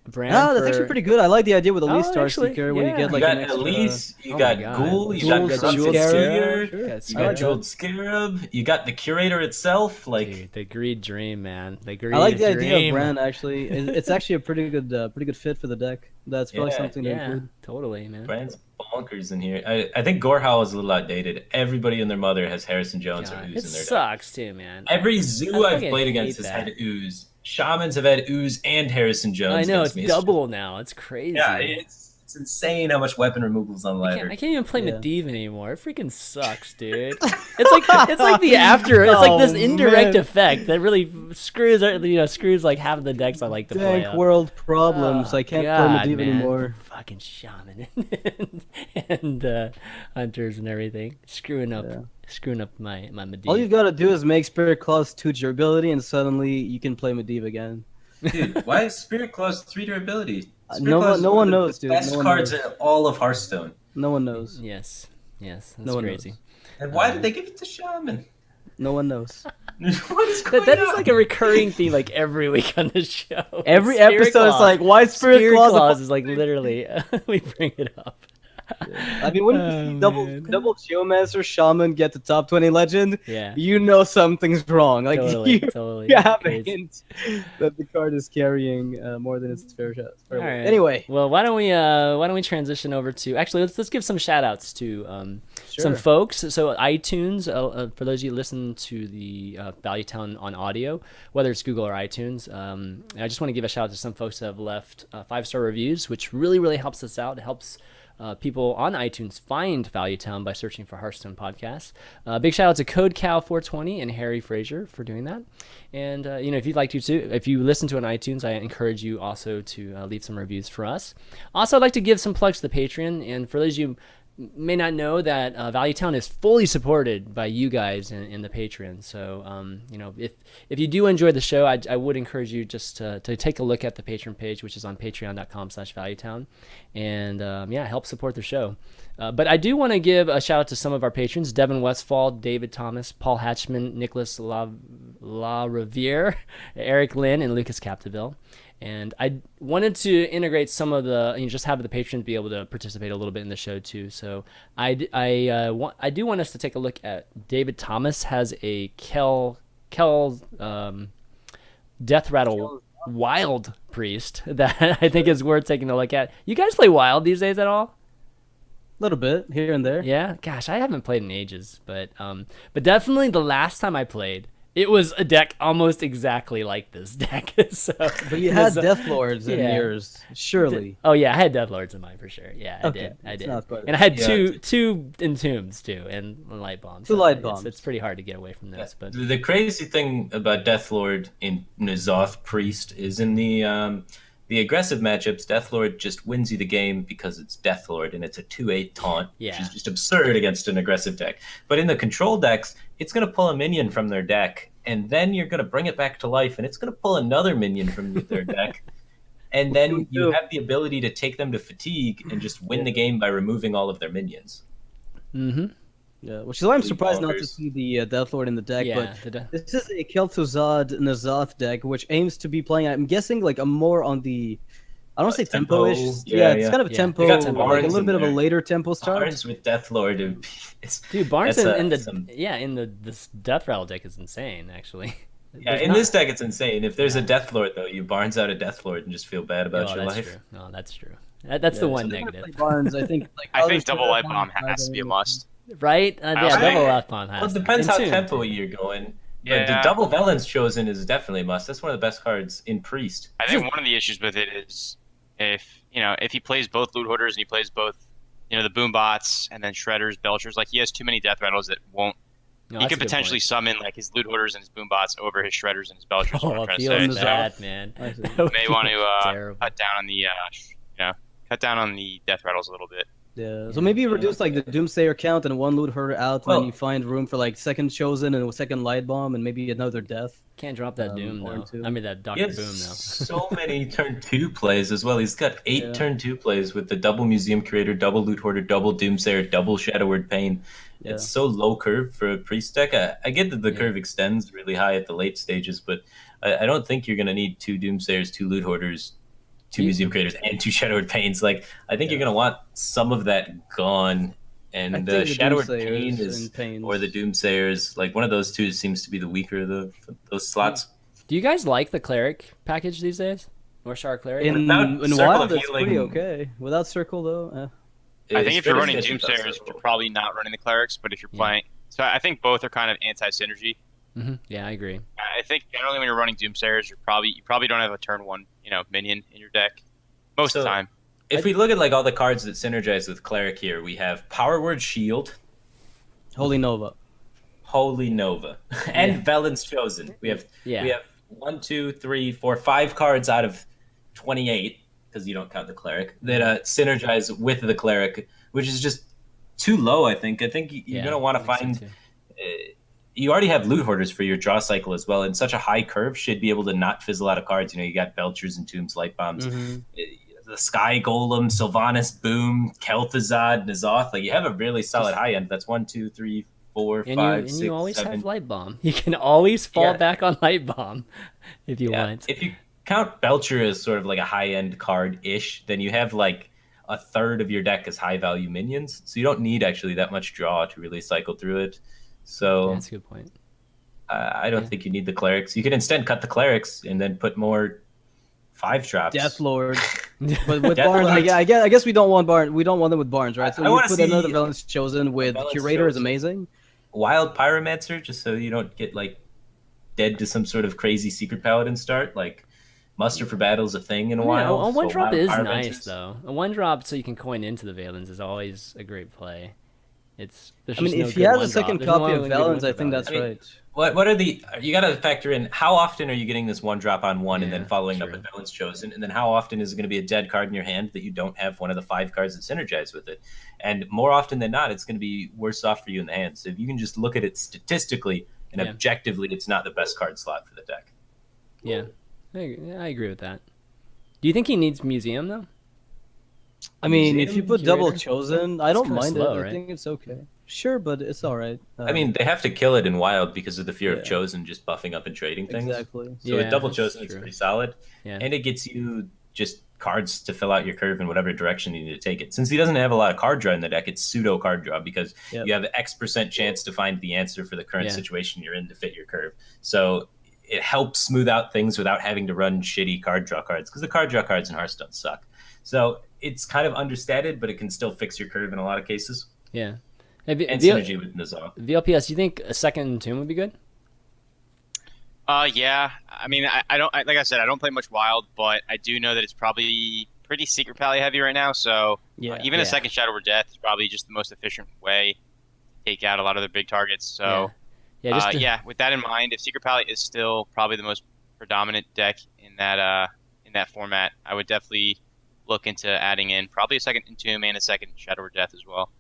[SPEAKER 1] Brand
[SPEAKER 4] That's
[SPEAKER 1] for-
[SPEAKER 4] actually pretty good. I like the idea with Elise
[SPEAKER 1] Oh,
[SPEAKER 4] Star
[SPEAKER 1] actually,
[SPEAKER 4] Seeker when you
[SPEAKER 1] yeah.
[SPEAKER 4] get
[SPEAKER 3] You
[SPEAKER 4] like
[SPEAKER 3] got
[SPEAKER 4] an extra...
[SPEAKER 3] Elise, you
[SPEAKER 1] Oh
[SPEAKER 3] got
[SPEAKER 1] my God.
[SPEAKER 3] Ghoul, you
[SPEAKER 4] Ghouls,
[SPEAKER 3] got
[SPEAKER 4] got
[SPEAKER 3] Corrupted
[SPEAKER 4] Jeweled
[SPEAKER 3] Seer,
[SPEAKER 4] Scarab.
[SPEAKER 1] Yes,
[SPEAKER 3] you
[SPEAKER 1] I
[SPEAKER 3] got
[SPEAKER 1] like
[SPEAKER 3] Jeweled Scarab, you got the Curator itself. Like,
[SPEAKER 1] Dude, the Greed Dream, man. The Greed
[SPEAKER 4] I like the idea
[SPEAKER 1] Dream.
[SPEAKER 4] of Bran. Actually, it's actually a pretty good fit for the deck. That's probably
[SPEAKER 3] Yeah,
[SPEAKER 4] something to
[SPEAKER 1] Yeah,
[SPEAKER 4] include.
[SPEAKER 1] totally, man.
[SPEAKER 3] Bran's bonkers in here. I think Gorehowl is a little outdated. Everybody and their mother has Harrison Jones or
[SPEAKER 1] God,
[SPEAKER 3] Ooze
[SPEAKER 1] it
[SPEAKER 3] in their deck.
[SPEAKER 1] sucks too, man.
[SPEAKER 3] Every zoo
[SPEAKER 1] I
[SPEAKER 3] I've
[SPEAKER 1] fucking
[SPEAKER 3] played
[SPEAKER 1] hate
[SPEAKER 3] against has
[SPEAKER 1] that.
[SPEAKER 3] had Ooze. Shamans have had Ooze and Harrison Jones.
[SPEAKER 1] I know it's
[SPEAKER 3] against me.
[SPEAKER 1] double now. It's crazy.
[SPEAKER 3] Yeah, it's insane how much weapon removal's on ladder.
[SPEAKER 1] I can't even play
[SPEAKER 4] Yeah.
[SPEAKER 1] Medivh anymore. It freaking sucks, dude. It's like the after. It's like this
[SPEAKER 4] Oh,
[SPEAKER 1] indirect
[SPEAKER 4] man.
[SPEAKER 1] effect that really screws like half the decks I like to play.
[SPEAKER 4] Dank world problems.
[SPEAKER 1] Oh,
[SPEAKER 4] I can't
[SPEAKER 1] God,
[SPEAKER 4] play Medivh
[SPEAKER 1] man.
[SPEAKER 4] anymore.
[SPEAKER 1] Fucking shaman and hunters and everything, screwing up my Medivh.
[SPEAKER 4] All you've got to do is make Spirit Claws 2 durability, and suddenly you can play Medivh again.
[SPEAKER 3] Dude, why is Spirit Claws 3 durability? Spirit
[SPEAKER 4] No
[SPEAKER 3] Claws is
[SPEAKER 4] one
[SPEAKER 3] of the
[SPEAKER 4] knows, dude.
[SPEAKER 3] Best
[SPEAKER 4] No one
[SPEAKER 3] cards
[SPEAKER 4] knows.
[SPEAKER 3] in all of Hearthstone.
[SPEAKER 4] No one knows.
[SPEAKER 1] Yes, that's
[SPEAKER 4] No one
[SPEAKER 1] crazy.
[SPEAKER 4] knows.
[SPEAKER 3] And why did they give it to Shaman?
[SPEAKER 4] No one knows.
[SPEAKER 3] What is going
[SPEAKER 1] That
[SPEAKER 3] on?
[SPEAKER 1] is like a recurring theme, like every week on the show.
[SPEAKER 4] Every
[SPEAKER 1] Spirit
[SPEAKER 4] episode is
[SPEAKER 1] Claws.
[SPEAKER 4] like, why Spirit Claws?
[SPEAKER 1] is like literally we bring it up.
[SPEAKER 4] I mean, when you see double Geomancer Shaman get the top 20 legend,
[SPEAKER 1] Yeah,
[SPEAKER 4] you know something's wrong. Like
[SPEAKER 1] totally,
[SPEAKER 4] you,
[SPEAKER 1] totally.
[SPEAKER 4] you have a
[SPEAKER 1] Crazy.
[SPEAKER 4] hint that the card is carrying more than its fair share.
[SPEAKER 1] All right.
[SPEAKER 4] Anyway,
[SPEAKER 1] well, why don't we transition over to actually let's give some shout outs to some
[SPEAKER 4] Sure.
[SPEAKER 1] folks. So iTunes, for those of you who listen to the Value Town on audio, whether it's Google or iTunes, I just want to give a shout out to some folks that have left 5-star reviews, which really helps us out. It helps people on iTunes find Value Town by searching for Hearthstone Podcast. Big shout out to CodeCow420 and Harry Fraser for doing that. And if you'd like to too, if you listen to it on iTunes, I encourage you also to leave some reviews for us. Also, I'd like to give some plugs to the Patreon. And for those of you may not know, that Value Town is fully supported by you guys in the Patreon. So, if you do enjoy the show, I would encourage you just to take a look at the Patreon page, which is on patreon.com/ValueTown, and help support the show. But I do want to give a shout out to some of our patrons: Devin Westfall, David Thomas, Paul Hatchman, Nicholas La Riviere, Eric Lynn, and Lucas Capdeville. And I wanted to integrate some of the, just have the patrons be able to participate a little bit in the show too. So I do want us to take a look at David Thomas has a Kel Death Rattle Wild Priest that I think is worth taking a look at. You guys play Wild these days at all?
[SPEAKER 4] A little bit here and there.
[SPEAKER 1] Yeah, gosh, I haven't played in ages, but definitely the last time I played, it was a deck almost exactly like this deck.
[SPEAKER 4] But you had Death Lords in yours, surely.
[SPEAKER 1] Oh yeah, I had Death Lords in mine for sure. Yeah, I did. And I had two Entombs too, and Light Bombs.
[SPEAKER 4] Two Light Bombs.
[SPEAKER 1] It's pretty hard to get away from this. But
[SPEAKER 3] the crazy thing about Death Lord in N'Zoth Priest is in the aggressive matchups, Death Lord just wins you the game because it's Death Lord and it's a 2/8 taunt, which is just absurd against an aggressive deck. But in the control decks, it's going to pull a minion from their deck, and then you're going to bring it back to life, and it's going to pull another minion from their deck. And then you have the ability to take them to fatigue and just win the game by removing all of their minions.
[SPEAKER 1] Mm-hmm.
[SPEAKER 4] Yeah, which is why I'm surprised not to see the Death Lord in the deck.
[SPEAKER 1] Yeah,
[SPEAKER 4] but this is a Kel'Thuzad N'Zoth deck, which aims to be playing, I'm guessing, like a more on the, I don't say tempo-ish. It's kind of a tempo, like a little bit of a later tempo start.
[SPEAKER 3] Barnes with Death Lord,
[SPEAKER 1] dude, Barnes in this Death Rattle deck is insane, actually.
[SPEAKER 3] Yeah, in this deck it's insane. If there's a Death Lord though, you Barnes out a Death Lord and just feel bad about your life.
[SPEAKER 1] True. No, that's true. That's the one negative.
[SPEAKER 4] Barnes, I think.
[SPEAKER 2] I think double Light Bomb has to be a must.
[SPEAKER 1] Right? Double Light Bomb has.
[SPEAKER 3] Well, it depends how tempo you're going. But the double Velen's Chosen is definitely a must. That's one of the best cards in Priest.
[SPEAKER 2] I think one of the issues with it is if he plays both Loot Hoarders and he plays both, the Boom Bots and then Shredders, Belchers, like he has too many Death Rattles that won't. He could potentially summon like his Loot Hoarders and his Boom Bots over his Shredders and his Belchers.
[SPEAKER 1] Oh, I feel that, man.
[SPEAKER 2] You may want to cut down on the cut down on the Death Rattles a little bit.
[SPEAKER 4] Yeah, so maybe you reduce like the Doomsayer count and one Loot Hoarder out, and then you find room for like second Chosen and a second Light Bomb and maybe another Death.
[SPEAKER 1] Can't drop that Doom though. I mean that Dr. Boom though.
[SPEAKER 3] So many turn 2 plays as well. He's got 8 turn 2 plays with the double Museum Curator, double Loot Hoarder, double Doomsayer, double Shadow Word Pain. Yeah. It's so low curve for a Priest deck. I get that the curve extends really high at the late stages, but I don't think you're going to need 2 Doomsayers, 2 Loot Hoarders, 2 Museum Creators, and 2 Shadow Word Pains. Like, I think you're going to want some of that gone. And Shadow Word Pain or the Doomsayers, like one of those two seems to be the weaker of those slots.
[SPEAKER 1] Do you guys like the Cleric package these days? Or Shard Cleric?
[SPEAKER 4] In Wild, it's pretty okay. Without Circle, though,
[SPEAKER 2] I think if you're running Doomsayers, you're probably not running the Clerics, but if you're playing... So I think both are kind of anti-synergy.
[SPEAKER 1] Mm-hmm. Yeah, I agree.
[SPEAKER 2] I think generally when you're running Doomsayers, you probably don't have a turn 1 minion in your deck most of the time.
[SPEAKER 3] If we look at like all the cards that synergize with Cleric here, we have Power Word Shield,
[SPEAKER 4] Holy Nova,
[SPEAKER 3] and Velen's Chosen. We have 1, 2, 3, 4, 5 cards out of 28 because you don't count the Cleric that synergize with the Cleric, which is just too low. I think you're gonna want to find. You already have Loot Hoarders for your draw cycle as well, and such a high curve should be able to not fizzle out of cards. You got Belchers and Tombs, Light Bombs. Mm-hmm. The Sky Golem, Sylvanas, Boom, Kel'Thuzad, N'Zoth. Like you have a really solid high end. That's 1, 2, 3, 4, 5, 6,
[SPEAKER 1] you always
[SPEAKER 3] 7.
[SPEAKER 1] have Light Bomb. You can always fall back on Light Bomb if you want.
[SPEAKER 3] If you count Belcher as sort of like a high end card ish, then you have like a third of your deck as high value minions. So you don't need actually that much draw to really cycle through it. So
[SPEAKER 1] that's a good point.
[SPEAKER 3] I don't think you need the Clerics. You can instead cut the Clerics and then put more 5 traps.
[SPEAKER 4] Death Lord. But with Barnes, I guess we don't want Barnes. We don't want them with Barnes, right? So you put another Velen's Chosen with Curator is amazing.
[SPEAKER 3] Wild Pyromancer, just so you don't get like dead to some sort of crazy Secret Paladin start. Like Muster for Battle's a thing in a
[SPEAKER 1] Yeah,
[SPEAKER 3] while.
[SPEAKER 1] a one
[SPEAKER 3] so
[SPEAKER 1] drop
[SPEAKER 3] wild
[SPEAKER 1] is
[SPEAKER 3] power
[SPEAKER 1] nice
[SPEAKER 3] ventures.
[SPEAKER 1] though. A one drop so you can coin into the Valens is always a great play. There's
[SPEAKER 4] I mean,
[SPEAKER 1] just no
[SPEAKER 4] if he
[SPEAKER 1] good
[SPEAKER 4] has
[SPEAKER 1] one
[SPEAKER 4] a second
[SPEAKER 1] drop. There's
[SPEAKER 4] copy
[SPEAKER 1] no
[SPEAKER 4] of
[SPEAKER 1] good
[SPEAKER 4] Valens, I
[SPEAKER 1] winter
[SPEAKER 4] think
[SPEAKER 1] Valens.
[SPEAKER 4] that's right.
[SPEAKER 3] What are the? You got to factor in how often are you getting this one drop on one and
[SPEAKER 1] Yeah,
[SPEAKER 3] then following up
[SPEAKER 1] true.
[SPEAKER 3] with Villain's Chosen, and then how often is it going to be a dead card in your hand that you don't have one of the 5 cards that synergize with it? And more often than not, it's going to be worse off for you in the hand. So if you can just look at it statistically and
[SPEAKER 1] Yeah.
[SPEAKER 3] objectively, it's not the best card slot for the deck.
[SPEAKER 1] Yeah, I agree with that. Do you think he needs Museum though?
[SPEAKER 4] I mean, if
[SPEAKER 3] Museum
[SPEAKER 4] you put double
[SPEAKER 1] Curator?
[SPEAKER 4] chosen, I don't
[SPEAKER 1] kinda
[SPEAKER 4] mind
[SPEAKER 1] slow,
[SPEAKER 4] it.
[SPEAKER 1] right?
[SPEAKER 4] I think it's okay. Sure, but it's all right.
[SPEAKER 3] I mean, they have to kill it in Wild because of the fear
[SPEAKER 4] Yeah.
[SPEAKER 3] of Chosen just buffing up and trading things.
[SPEAKER 4] exactly.
[SPEAKER 3] So
[SPEAKER 1] Yeah,
[SPEAKER 3] with double
[SPEAKER 1] that's
[SPEAKER 3] Chosen, it's
[SPEAKER 1] true.
[SPEAKER 3] pretty solid.
[SPEAKER 1] Yeah.
[SPEAKER 3] And it gets you just cards to fill out your curve in whatever direction you need to take it. Since he doesn't have a lot of card draw in the deck, it's pseudo card draw because
[SPEAKER 4] Yep.
[SPEAKER 3] you have X% chance to find the answer for the current
[SPEAKER 1] Yeah.
[SPEAKER 3] situation you're in to fit your curve. So it helps smooth out things without having to run shitty card draw cards because the card draw cards in Hearthstone suck. So it's kind of understated, but it can still fix your curve in a lot of cases.
[SPEAKER 1] Yeah. Hey,
[SPEAKER 3] And synergy with Nizal.
[SPEAKER 1] VLPS, do you think a second tomb would be good?
[SPEAKER 2] Yeah. I mean, I don't like I said, I don't play much Wild, but I do know that it's probably pretty Secret Pally heavy right now. So
[SPEAKER 4] Yeah.
[SPEAKER 2] even
[SPEAKER 1] Yeah.
[SPEAKER 2] a second Shadow or Death is probably just the most efficient way to take out a lot of the big targets. So
[SPEAKER 1] Yeah, just
[SPEAKER 2] with that in mind, if Secret Pally is still probably the most predominant deck in that format, I would definitely look into adding in probably a second Entomb and a second Shadow or Death as well.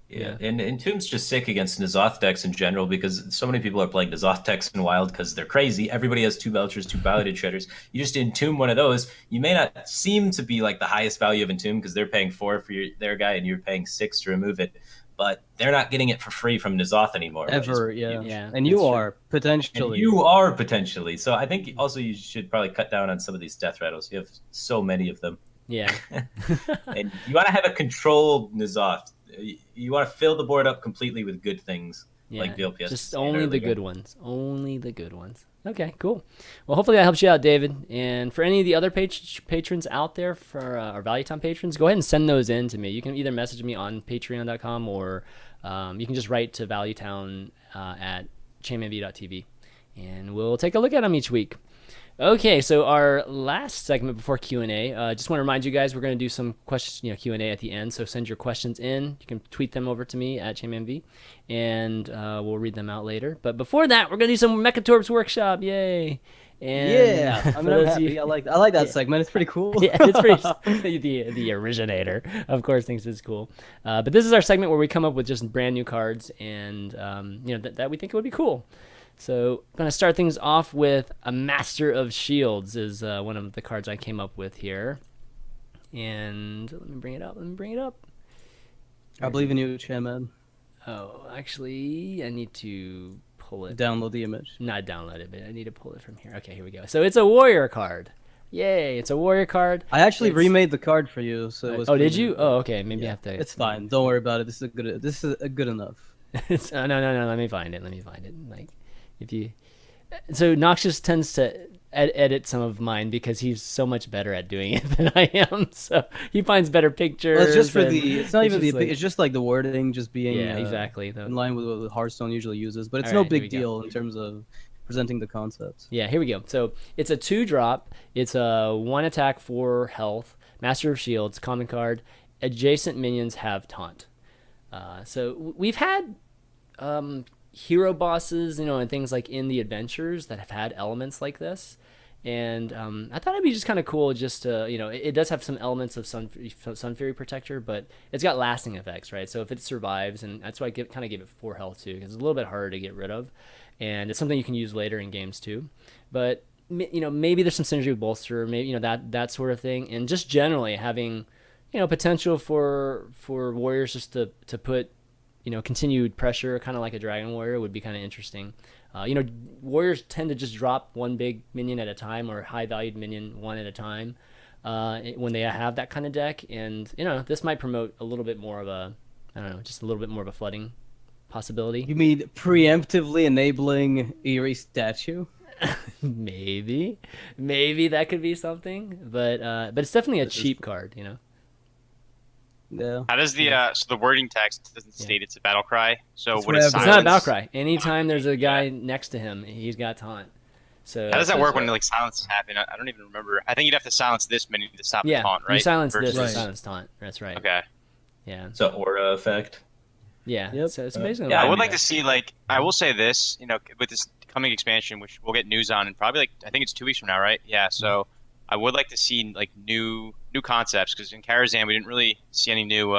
[SPEAKER 3] Yeah, and Entomb's just sick against N'Zoth decks in general because so many people are playing N'Zoth decks in Wild because they're crazy. Everybody has 2 Belchers, 2 Piloted Shredders. You just Entomb one of those. You may not seem to be like the highest value of Entomb because they're paying 4 for their guy and you're paying 6 to remove it. But they're not getting it for free from N'Zoth anymore.
[SPEAKER 4] Ever,
[SPEAKER 3] which is
[SPEAKER 4] yeah.
[SPEAKER 3] huge.
[SPEAKER 1] Yeah,
[SPEAKER 4] And you
[SPEAKER 1] that's true.
[SPEAKER 4] are potentially.
[SPEAKER 3] And you are potentially. So I think also you should probably cut down on some of these death rattles. You have so many of them.
[SPEAKER 1] yeah.
[SPEAKER 3] And you want to have a controlled N'Zoth. You want to fill the board up completely with good things.
[SPEAKER 1] Yeah,
[SPEAKER 3] Like VLPS
[SPEAKER 1] just
[SPEAKER 3] said
[SPEAKER 1] only the
[SPEAKER 3] earlier.
[SPEAKER 1] good ones. Only the good ones. Okay, cool. Well, hopefully that helps you out, David. And for any of the other patrons out there, for our Value Time patrons, go ahead and send those in to me. You can either message me on patreon.com or you can just write to ValueTown at chanmanv.tv. And we'll take a look at them each week. Okay, so our last segment before Q&A, just want to remind you guys we're going to do some questions, Q&A at the end. So send your questions in. You can tweet them over to me at ChanManV, and we'll read them out later. But before that, we're going to do some Mekkatorque's workshop. Yay! And
[SPEAKER 4] Yeah, I
[SPEAKER 1] for
[SPEAKER 4] mean, I'm
[SPEAKER 1] those of you-
[SPEAKER 4] happy. I like that segment. It's pretty cool.
[SPEAKER 1] yeah, it's pretty. The originator, of course, thinks it's cool. But this is our segment where we come up with just brand new cards, and that we think would be cool. So I'm gonna start things off with a Master of Shields is one of the cards I came up with here, and let me bring it up.
[SPEAKER 4] I believe in you, Chairman.
[SPEAKER 1] Oh, actually, I need to pull it.
[SPEAKER 4] Download the image.
[SPEAKER 1] Not download it, but I need to pull it from here. Okay, here we go. So it's a warrior card. Yay! It's a warrior card.
[SPEAKER 4] I actually
[SPEAKER 1] It's-
[SPEAKER 4] remade the card for you, so it was.
[SPEAKER 1] Oh, did
[SPEAKER 4] pretty-
[SPEAKER 1] you? Oh, okay. Maybe I have to.
[SPEAKER 4] It's fine. Don't worry about it. This is a good enough.
[SPEAKER 1] It's, no. Let me find it. Like, if you, so Noxious tends to edit some of mine because he's so much better at doing it than I am. So he finds better pictures.
[SPEAKER 4] Well, it's just for
[SPEAKER 1] and
[SPEAKER 4] the. It's not even the.
[SPEAKER 1] just like-
[SPEAKER 4] It's just like the wording, just being.
[SPEAKER 1] yeah, exactly.
[SPEAKER 4] In line with what Hearthstone usually uses, but it's
[SPEAKER 1] All
[SPEAKER 4] no
[SPEAKER 1] right, here we
[SPEAKER 4] big
[SPEAKER 1] go.
[SPEAKER 4] deal in terms of presenting the concepts.
[SPEAKER 1] Yeah, here we go. So it's a 2-drop. It's a 1 attack, 4 health. Master of Shields, common card. Adjacent minions have taunt. So we've had hero bosses, and things like in the adventures that have had elements like this. And I thought it'd be just kind of cool just to, it does have some elements of Sun Fury Protector, but it's got lasting effects, right? So if it survives, and that's why I kind of gave it 4 health too, because it's a little bit harder to get rid of. And it's something you can use later in games too. But, maybe there's some synergy with Bolster, maybe, that sort of thing. And just generally having, potential for warriors just to put, continued pressure, kind of like a Dragon Warrior would be kind of interesting. Warriors tend to just drop one big minion at a time or high valued minion one at a time when they have that kind of deck. And, this might promote a little bit more of a, just a little bit more of a flooding possibility.
[SPEAKER 4] You mean preemptively enabling Eerie Statue?
[SPEAKER 1] Maybe that could be something, but it's definitely a cheap card,
[SPEAKER 4] Yeah.
[SPEAKER 2] How does the so the wording text doesn't state it's a battle cry? So
[SPEAKER 4] It's
[SPEAKER 2] would it
[SPEAKER 4] whatever.
[SPEAKER 1] It's
[SPEAKER 2] silence?
[SPEAKER 1] not a battle cry. Anytime there's a guy next to him, he's got taunt. So
[SPEAKER 2] how does that work when like silences happen? I don't even remember. I think you'd have to silence this minion to stop the taunt, right?
[SPEAKER 1] You silence this to
[SPEAKER 4] Right.
[SPEAKER 1] silence taunt. That's right.
[SPEAKER 2] Okay.
[SPEAKER 1] Yeah.
[SPEAKER 3] It's an aura effect.
[SPEAKER 1] Yeah.
[SPEAKER 4] Yep.
[SPEAKER 1] So basically,
[SPEAKER 2] Yeah, I
[SPEAKER 3] I
[SPEAKER 2] would
[SPEAKER 3] knew
[SPEAKER 2] like
[SPEAKER 3] that.
[SPEAKER 2] to see like I will say this, with this coming expansion, which we'll get news on, and probably like I think it's 2 weeks from now, right? Yeah. So I would like to see like new concepts because in Karazhan we didn't really see any new,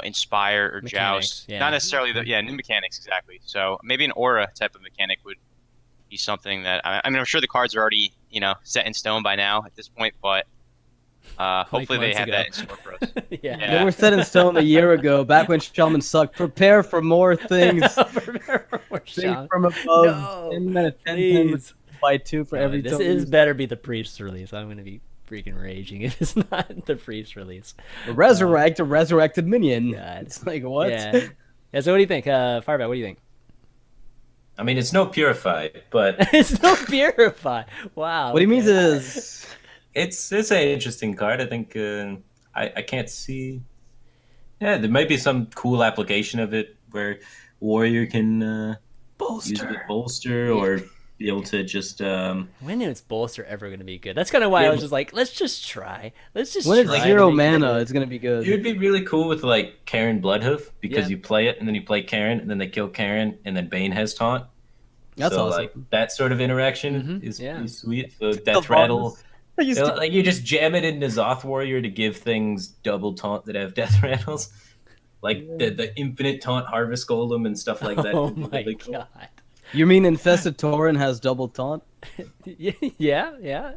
[SPEAKER 2] inspire or
[SPEAKER 1] Mechanics,
[SPEAKER 2] joust.
[SPEAKER 1] yeah.
[SPEAKER 2] Not necessarily new mechanics exactly. So maybe an aura type of mechanic would be something that I mean I'm sure the cards are already set in stone by now at this point, but hopefully they
[SPEAKER 1] months
[SPEAKER 2] have
[SPEAKER 1] ago.
[SPEAKER 2] that in store for us.
[SPEAKER 1] yeah.
[SPEAKER 4] They were set in stone a year ago, back when Shaman sucked. Prepare for more things. Things from above.
[SPEAKER 1] No,
[SPEAKER 4] 10 out of 10
[SPEAKER 1] please.
[SPEAKER 4] by 2 for every
[SPEAKER 1] This
[SPEAKER 4] token.
[SPEAKER 1] is better be the priest release. I'm gonna be freaking raging if it's not the priest release.
[SPEAKER 4] Resurrect a resurrected minion.
[SPEAKER 1] God.
[SPEAKER 4] It's like, what?
[SPEAKER 1] Yeah. Yeah. So what do you think, Firebat? What do you think?
[SPEAKER 3] I mean, it's no purify, but
[SPEAKER 1] It's no purify. Wow.
[SPEAKER 4] What he means is,
[SPEAKER 3] it's an interesting card. I think I can't see. Yeah, there might be some cool application of it where warrior can use it with bolster or be able to just.
[SPEAKER 1] When is bolster ever going to be good? That's kind of why I
[SPEAKER 3] Yeah,
[SPEAKER 1] was just like, let's just try. Let's just
[SPEAKER 4] when it's
[SPEAKER 1] try.
[SPEAKER 4] 0
[SPEAKER 1] to make it
[SPEAKER 4] mana,
[SPEAKER 1] good.
[SPEAKER 4] it's going to be good.
[SPEAKER 3] It would be really cool with like Karen Bloodhoof because
[SPEAKER 1] Yeah.
[SPEAKER 3] you play it and then you play Karen and then they kill Karen and then Bane has taunt.
[SPEAKER 4] That's
[SPEAKER 3] so,
[SPEAKER 4] awesome.
[SPEAKER 3] Like that sort of interaction
[SPEAKER 1] Mhm,
[SPEAKER 3] is
[SPEAKER 1] yeah.
[SPEAKER 3] pretty sweet. So Death Rattle, like you just jam it into Zoth Warrior to give things double taunt that have Death Rattles, like the infinite taunt Harvest Golem and stuff like that.
[SPEAKER 1] Oh
[SPEAKER 3] would be
[SPEAKER 1] my
[SPEAKER 3] really cool.
[SPEAKER 1] god.
[SPEAKER 4] You mean Infested Tauren has double taunt?
[SPEAKER 1] Yeah.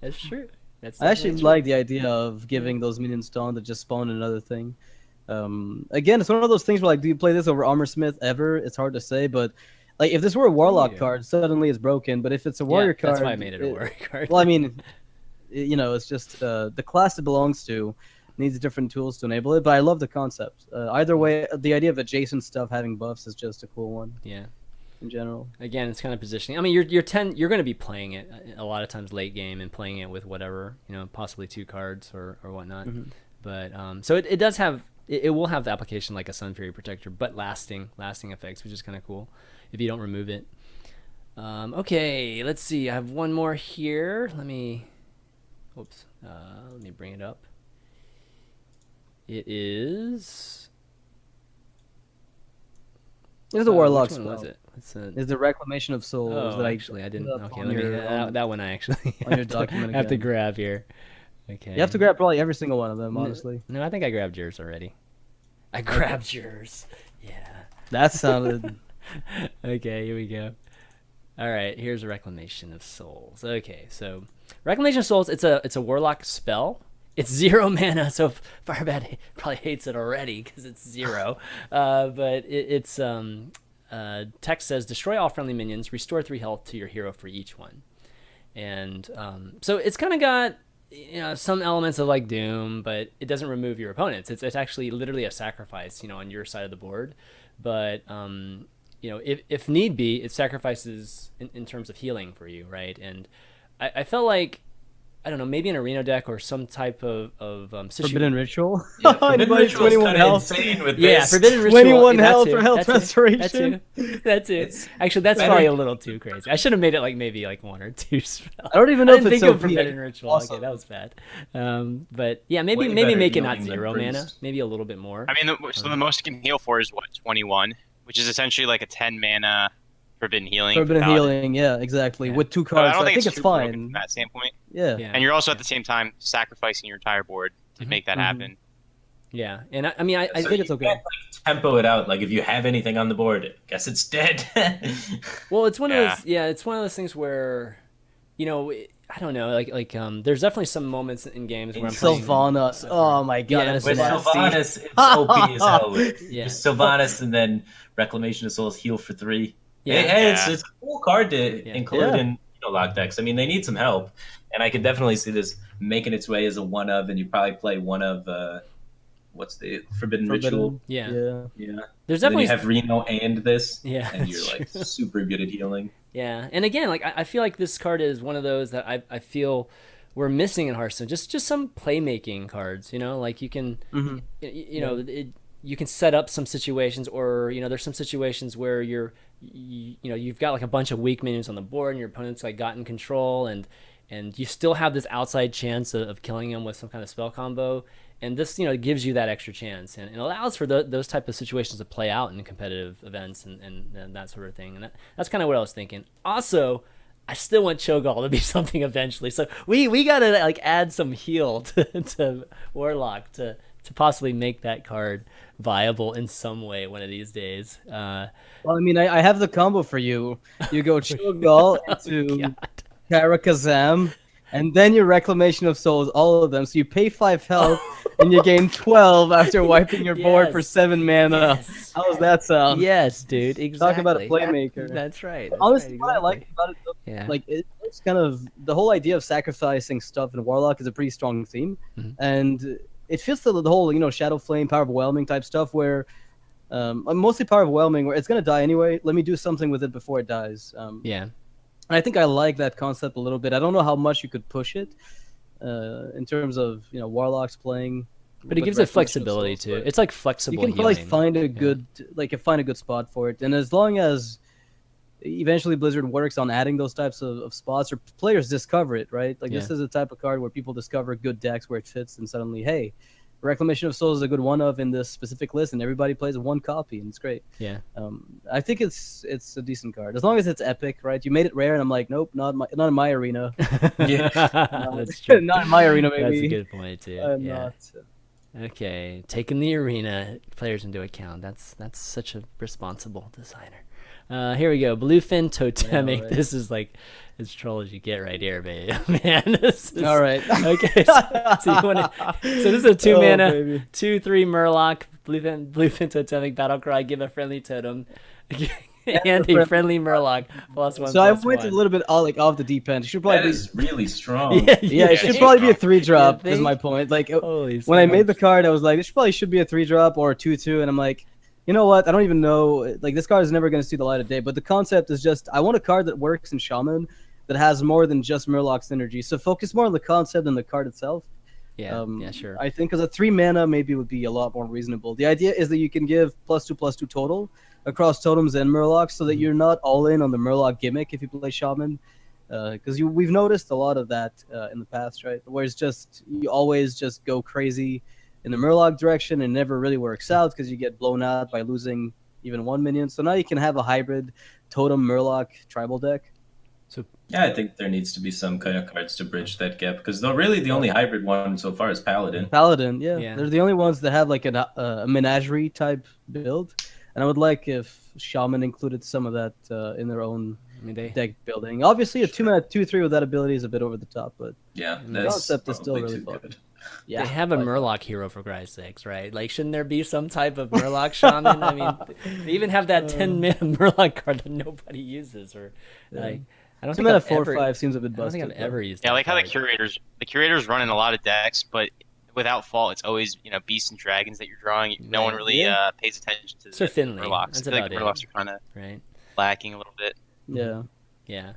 [SPEAKER 1] That's true. That's
[SPEAKER 4] I actually
[SPEAKER 1] definitely true.
[SPEAKER 4] like the idea of giving those minions taunt to just spawn another thing. Again, it's one of those things where, like, do you play this over Armor Smith ever? It's hard to say, but like if this were a Warlock
[SPEAKER 1] Yeah.
[SPEAKER 4] card, suddenly it's broken. But if it's a Warrior card,
[SPEAKER 1] That's why I made it a warrior card.
[SPEAKER 4] Well, I mean, it's just the class it belongs to needs different tools to enable it. But I love the concept. Either way, the idea of adjacent stuff having buffs is just a cool one
[SPEAKER 1] yeah.
[SPEAKER 4] in general.
[SPEAKER 1] Again, it's kind of positioning. I mean, you're going to be playing it a lot of times late game and playing it with whatever, possibly 2 cards or whatnot.
[SPEAKER 4] Mhm.
[SPEAKER 1] But so it does have it will have the application like a Sun Fury Protector, but lasting effects, which is kind of cool if you don't remove it. Okay, let's see. I have one more here. Let me bring it up. It is.
[SPEAKER 4] There's a Warlock
[SPEAKER 1] Which one
[SPEAKER 4] spell.
[SPEAKER 1] was it?
[SPEAKER 4] Is the Reclamation of Souls
[SPEAKER 1] Oh,
[SPEAKER 4] that
[SPEAKER 1] actually, I didn't.
[SPEAKER 4] put up
[SPEAKER 1] Okay,
[SPEAKER 4] on
[SPEAKER 1] let me.
[SPEAKER 4] your,
[SPEAKER 1] That one I actually
[SPEAKER 4] on your
[SPEAKER 1] have to-
[SPEAKER 4] document
[SPEAKER 1] have to
[SPEAKER 4] again.
[SPEAKER 1] grab here. Okay.
[SPEAKER 4] You have to grab probably every single one of them, honestly.
[SPEAKER 1] No, I think I grabbed yours already. I grabbed yours. Yeah.
[SPEAKER 4] That sounded.
[SPEAKER 1] Okay, here we go. All right, here's a Reclamation of Souls. Okay, so Reclamation of Souls, it's a Warlock spell. It's 0 mana, so Firebat probably hates it already because it's 0. But it's text says destroy all friendly minions, restore 3 health to your hero for each one. And so it's kind of got some elements of like Doom, but it doesn't remove your opponents. It's actually literally a sacrifice, on your side of the board. But if need be, it sacrifices in terms of healing for you, right? And I felt like, I don't know, maybe an arena deck or some type of situation.
[SPEAKER 4] Forbidden Ritual.
[SPEAKER 3] Yeah, Forbidden
[SPEAKER 4] Anybody
[SPEAKER 3] Ritual is
[SPEAKER 4] 21
[SPEAKER 3] kinda
[SPEAKER 4] health.
[SPEAKER 3] insane with
[SPEAKER 1] Yeah,
[SPEAKER 3] this.
[SPEAKER 1] Forbidden Ritual.
[SPEAKER 4] 21
[SPEAKER 1] that
[SPEAKER 4] health
[SPEAKER 1] too,
[SPEAKER 4] for health
[SPEAKER 1] that too,
[SPEAKER 4] restoration.
[SPEAKER 1] That too.
[SPEAKER 3] It's
[SPEAKER 1] Actually, that's
[SPEAKER 3] better-
[SPEAKER 1] probably a little too crazy. I should have made it like maybe like 1 or 2 spells.
[SPEAKER 4] I don't even
[SPEAKER 1] I
[SPEAKER 4] know if
[SPEAKER 1] didn't
[SPEAKER 4] it's
[SPEAKER 1] think
[SPEAKER 4] so
[SPEAKER 1] of Forbidden Ritual.
[SPEAKER 4] Awesome.
[SPEAKER 1] Okay, that was bad. But yeah, maybe
[SPEAKER 3] Way
[SPEAKER 1] maybe
[SPEAKER 3] better
[SPEAKER 1] make it not
[SPEAKER 3] healing than
[SPEAKER 1] 0 mana.
[SPEAKER 3] Priest.
[SPEAKER 1] Maybe a little bit more.
[SPEAKER 2] I mean, so the most it can heal for is what 21, which is essentially like a 10 mana Forbidden Healing.
[SPEAKER 4] Forbidden
[SPEAKER 2] Paladin.
[SPEAKER 4] Healing, yeah, exactly.
[SPEAKER 1] Yeah.
[SPEAKER 4] With 2
[SPEAKER 2] But I
[SPEAKER 4] cards,
[SPEAKER 2] don't
[SPEAKER 4] I
[SPEAKER 2] think
[SPEAKER 4] think it's
[SPEAKER 2] too broken
[SPEAKER 4] fine.
[SPEAKER 2] from that standpoint.
[SPEAKER 4] Yeah.
[SPEAKER 1] Yeah.
[SPEAKER 2] And you're also at the same time sacrificing your entire board to make that
[SPEAKER 4] Mhm.
[SPEAKER 2] happen.
[SPEAKER 1] Yeah, and I mean, I
[SPEAKER 3] So
[SPEAKER 1] think
[SPEAKER 3] you
[SPEAKER 1] it's okay.
[SPEAKER 3] can't, like, tempo it out. Like if you have anything on the board, I guess it's dead.
[SPEAKER 1] Well, it's one of
[SPEAKER 2] Yeah.
[SPEAKER 1] those. Yeah, it's one of those things where, I don't know. Like there's definitely some moments in games where I'm playing.
[SPEAKER 4] Sylvanas. Oh my god,
[SPEAKER 1] Yeah,
[SPEAKER 4] that's
[SPEAKER 3] With
[SPEAKER 1] Sylvanas.
[SPEAKER 3] Sylvanas, it's OP as hell.
[SPEAKER 1] Yeah.
[SPEAKER 3] Just Sylvanas and then Reclamation of Souls heal for 3.
[SPEAKER 1] Yeah.
[SPEAKER 3] Hey,
[SPEAKER 2] Yeah.
[SPEAKER 3] it's a cool card to
[SPEAKER 1] Yeah.
[SPEAKER 3] include
[SPEAKER 4] Yeah.
[SPEAKER 3] in lock decks. I mean, they need some help, and I could definitely see this making its way as a one of, and you probably play one of what's the Forbidden Ritual?
[SPEAKER 1] Yeah.
[SPEAKER 4] Yeah.
[SPEAKER 3] Yeah.
[SPEAKER 1] There's
[SPEAKER 3] And then
[SPEAKER 1] definitely
[SPEAKER 3] you have Reno and this,
[SPEAKER 1] Yeah,
[SPEAKER 3] and you're
[SPEAKER 1] that's
[SPEAKER 3] like
[SPEAKER 1] true.
[SPEAKER 3] super good at healing.
[SPEAKER 1] Yeah, and again, like I feel like this card is one of those that I feel we're missing in Hearthstone. Just some playmaking cards, like you can,
[SPEAKER 4] Mhm.
[SPEAKER 1] you can set up some situations, or there's some situations where you've got like a bunch of weak minions on the board and your opponent's like gotten control, and you still have this outside chance of killing them with some kind of spell combo, and this gives you that extra chance, and allows for those type of situations to play out in competitive events and that sort of thing. And that's kind of what I was thinking. Also, I still want Cho'Gall to be something eventually, so we gotta like add some heal to Warlock to possibly make that card viable in some way one of these days.
[SPEAKER 4] Well, I mean, I have the combo for you. You go Cho'Gall into Karakazam, and then your Reclamation of Souls, all of them. So you pay 5 health, and you gain 12 after wiping your board for 7 mana.
[SPEAKER 1] Yes.
[SPEAKER 4] How does that sound?
[SPEAKER 1] Yes, dude. Exactly.
[SPEAKER 4] Talk about a playmaker.
[SPEAKER 1] That's right.
[SPEAKER 4] Honestly,
[SPEAKER 1] exactly.
[SPEAKER 4] what I like about it, though, like it's kind of the whole idea of sacrificing stuff in Warlock is a pretty strong theme, and it fits the whole Shadow Flame, Power Overwhelming type stuff where. Mostly Power Overwhelming, where it's gonna die anyway. Let me do something with it before it dies.
[SPEAKER 1] Yeah.
[SPEAKER 4] And I think I like that concept a little bit. I don't know how much you could push it in terms of Warlocks playing,
[SPEAKER 1] but it gives it flexibility too. It's like flexible.
[SPEAKER 4] You can probably
[SPEAKER 1] healing.
[SPEAKER 4] find a good find a good spot for it, and as long as eventually Blizzard works on adding those types of spots, or players discover it, right? Like this is a type of card where people discover good decks where it fits, and suddenly, hey, Reclamation of Souls is a good one of in this specific list, and everybody plays one copy, and it's great.
[SPEAKER 1] Yeah.
[SPEAKER 4] I think it's a decent card as long as it's epic, right? You made it rare, and I'm like, nope, not in my arena.
[SPEAKER 1] That's true.
[SPEAKER 4] Not in my arena, maybe.
[SPEAKER 1] That's a good point too.
[SPEAKER 4] I'm
[SPEAKER 1] yeah.
[SPEAKER 4] not.
[SPEAKER 1] Okay, taking the arena players into account. That's such a responsible designer. Here we go. Bluefin Totemic.
[SPEAKER 4] right.
[SPEAKER 1] This is like as troll as you get right here, baby. Man, this is...
[SPEAKER 4] All right.
[SPEAKER 1] Okay, so this is a 2 mana, 2/3 Murloc, Bluefin Totemic Battlecry. Give a friendly totem, and a friendly Murloc +1.
[SPEAKER 4] So I went a little bit off the deep end. It should probably
[SPEAKER 3] That is really strong.
[SPEAKER 4] yeah, it should probably be a 3-drop.
[SPEAKER 1] You
[SPEAKER 4] Is my
[SPEAKER 1] think?
[SPEAKER 4] point. Like
[SPEAKER 1] Holy
[SPEAKER 4] when I made
[SPEAKER 1] smokes.
[SPEAKER 4] the card, I was like, this probably should be a 3-drop or a 2/2, and I'm like, you know what? I don't even know. Like this card is never going to see the light of day. But the concept is just, I want a card that works in Shaman that has more than just Murloc synergy. So focus more on the concept than the card itself.
[SPEAKER 1] Yeah, sure.
[SPEAKER 4] I think because a 3 mana maybe would be a lot more reasonable. The idea is that you can give +2/+2 total across totems and Murlocs, so that you're not all in on the Murloc gimmick if you play Shaman. Because we've noticed a lot of that in the past, right? Where it's just you always just go crazy in the Murloc direction and never really works out because you get blown out by losing even 1 minion. So now you can have a hybrid totem Murloc tribal deck.
[SPEAKER 3] Yeah, I think there needs to be some kind of cards to bridge that gap, because really the only hybrid one so far is Paladin.
[SPEAKER 4] Paladin, yeah.
[SPEAKER 1] Yeah.
[SPEAKER 4] They're the only ones that have like a menagerie type build. And I would like if Shaman included some of that in their own deck building. Obviously, a 2 mana 2/3 with that ability is a bit over the top, but
[SPEAKER 3] Yeah,
[SPEAKER 4] the
[SPEAKER 3] that's
[SPEAKER 4] concept is still
[SPEAKER 3] probably
[SPEAKER 4] really
[SPEAKER 3] too
[SPEAKER 4] fun.
[SPEAKER 3] good.
[SPEAKER 4] Yeah,
[SPEAKER 1] They have a Murloc hero, for Christ's sakes, right? Like, shouldn't there be some type of Murloc shaman? I mean, they even have that 10 mana Murloc card that nobody uses, or like, I don't
[SPEAKER 4] 2
[SPEAKER 1] think
[SPEAKER 4] mana
[SPEAKER 1] I've
[SPEAKER 4] 4/5 seems a bit
[SPEAKER 1] I don't
[SPEAKER 4] busted.
[SPEAKER 1] think I've ever used.
[SPEAKER 2] Yeah, I
[SPEAKER 1] that
[SPEAKER 2] like how
[SPEAKER 1] card.
[SPEAKER 2] the curators run in a lot of decks, but without fault, it's always beasts and dragons that you're drawing. No one really pays attention to
[SPEAKER 1] Sir
[SPEAKER 2] the
[SPEAKER 1] Finley.
[SPEAKER 2] Murlocs.
[SPEAKER 1] That's
[SPEAKER 2] I feel like the
[SPEAKER 1] about
[SPEAKER 2] Murlocs are kind of
[SPEAKER 1] right.
[SPEAKER 2] lacking a little bit.
[SPEAKER 4] Yeah.
[SPEAKER 1] Yeah.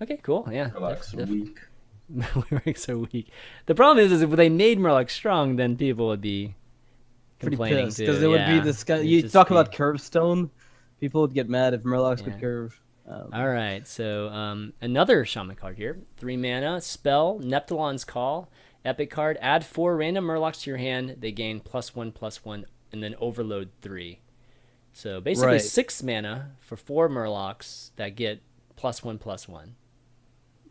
[SPEAKER 1] Okay, cool. Yeah.
[SPEAKER 3] Murlocs are weak.
[SPEAKER 1] Murlocs are weak. The problem is if they made Murloc strong, then people would be
[SPEAKER 4] Pretty
[SPEAKER 1] complaining
[SPEAKER 4] pissed
[SPEAKER 1] too.
[SPEAKER 4] because it would be this guy.
[SPEAKER 1] It'd
[SPEAKER 4] You
[SPEAKER 1] just
[SPEAKER 4] talk
[SPEAKER 1] be-
[SPEAKER 4] about curve stone, people would get mad if Murlocs
[SPEAKER 1] Yeah.
[SPEAKER 4] could curve.
[SPEAKER 1] All right, so another shaman card here. 3 mana, spell, Neptulon's Call, epic card. Add 4 random Murlocs to your hand. They gain +1/+1, and then overload 3. So basically
[SPEAKER 4] Right.
[SPEAKER 1] 6 mana for 4 Murlocs that get +1/+1.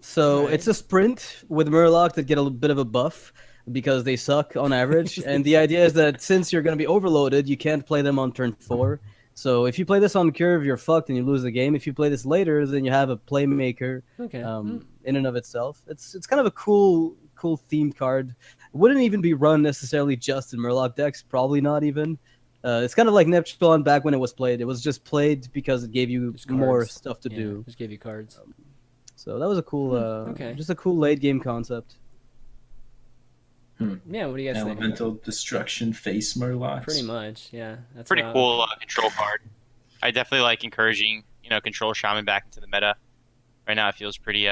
[SPEAKER 4] So
[SPEAKER 1] Right.
[SPEAKER 4] it's a sprint with Murloc that get a little bit of a buff because they suck on average. And the idea is that since you're going to be overloaded, you can't play them on turn 4. So if you play this on curve, you're fucked and you lose the game. If you play this later, then you have a playmaker
[SPEAKER 1] Okay.
[SPEAKER 4] in and of itself. It's kind of a cool themed card. It wouldn't even be run necessarily just in Murloc decks. Probably not even. It's kind of like Neptune back when it was played. It was just played because it gave you
[SPEAKER 1] Just
[SPEAKER 4] more
[SPEAKER 1] cards.
[SPEAKER 4] stuff to
[SPEAKER 1] Yeah,
[SPEAKER 4] do.
[SPEAKER 1] just gave you cards.
[SPEAKER 4] So that was a cool,
[SPEAKER 1] okay.
[SPEAKER 4] just a cool late game concept.
[SPEAKER 1] Yeah, what do you guys think?
[SPEAKER 3] Elemental Destruction Face Murlocs.
[SPEAKER 1] Pretty much, yeah. That's
[SPEAKER 2] Pretty
[SPEAKER 1] about-
[SPEAKER 2] cool control card. I definitely like encouraging control shaman back into the meta. Right now, it feels pretty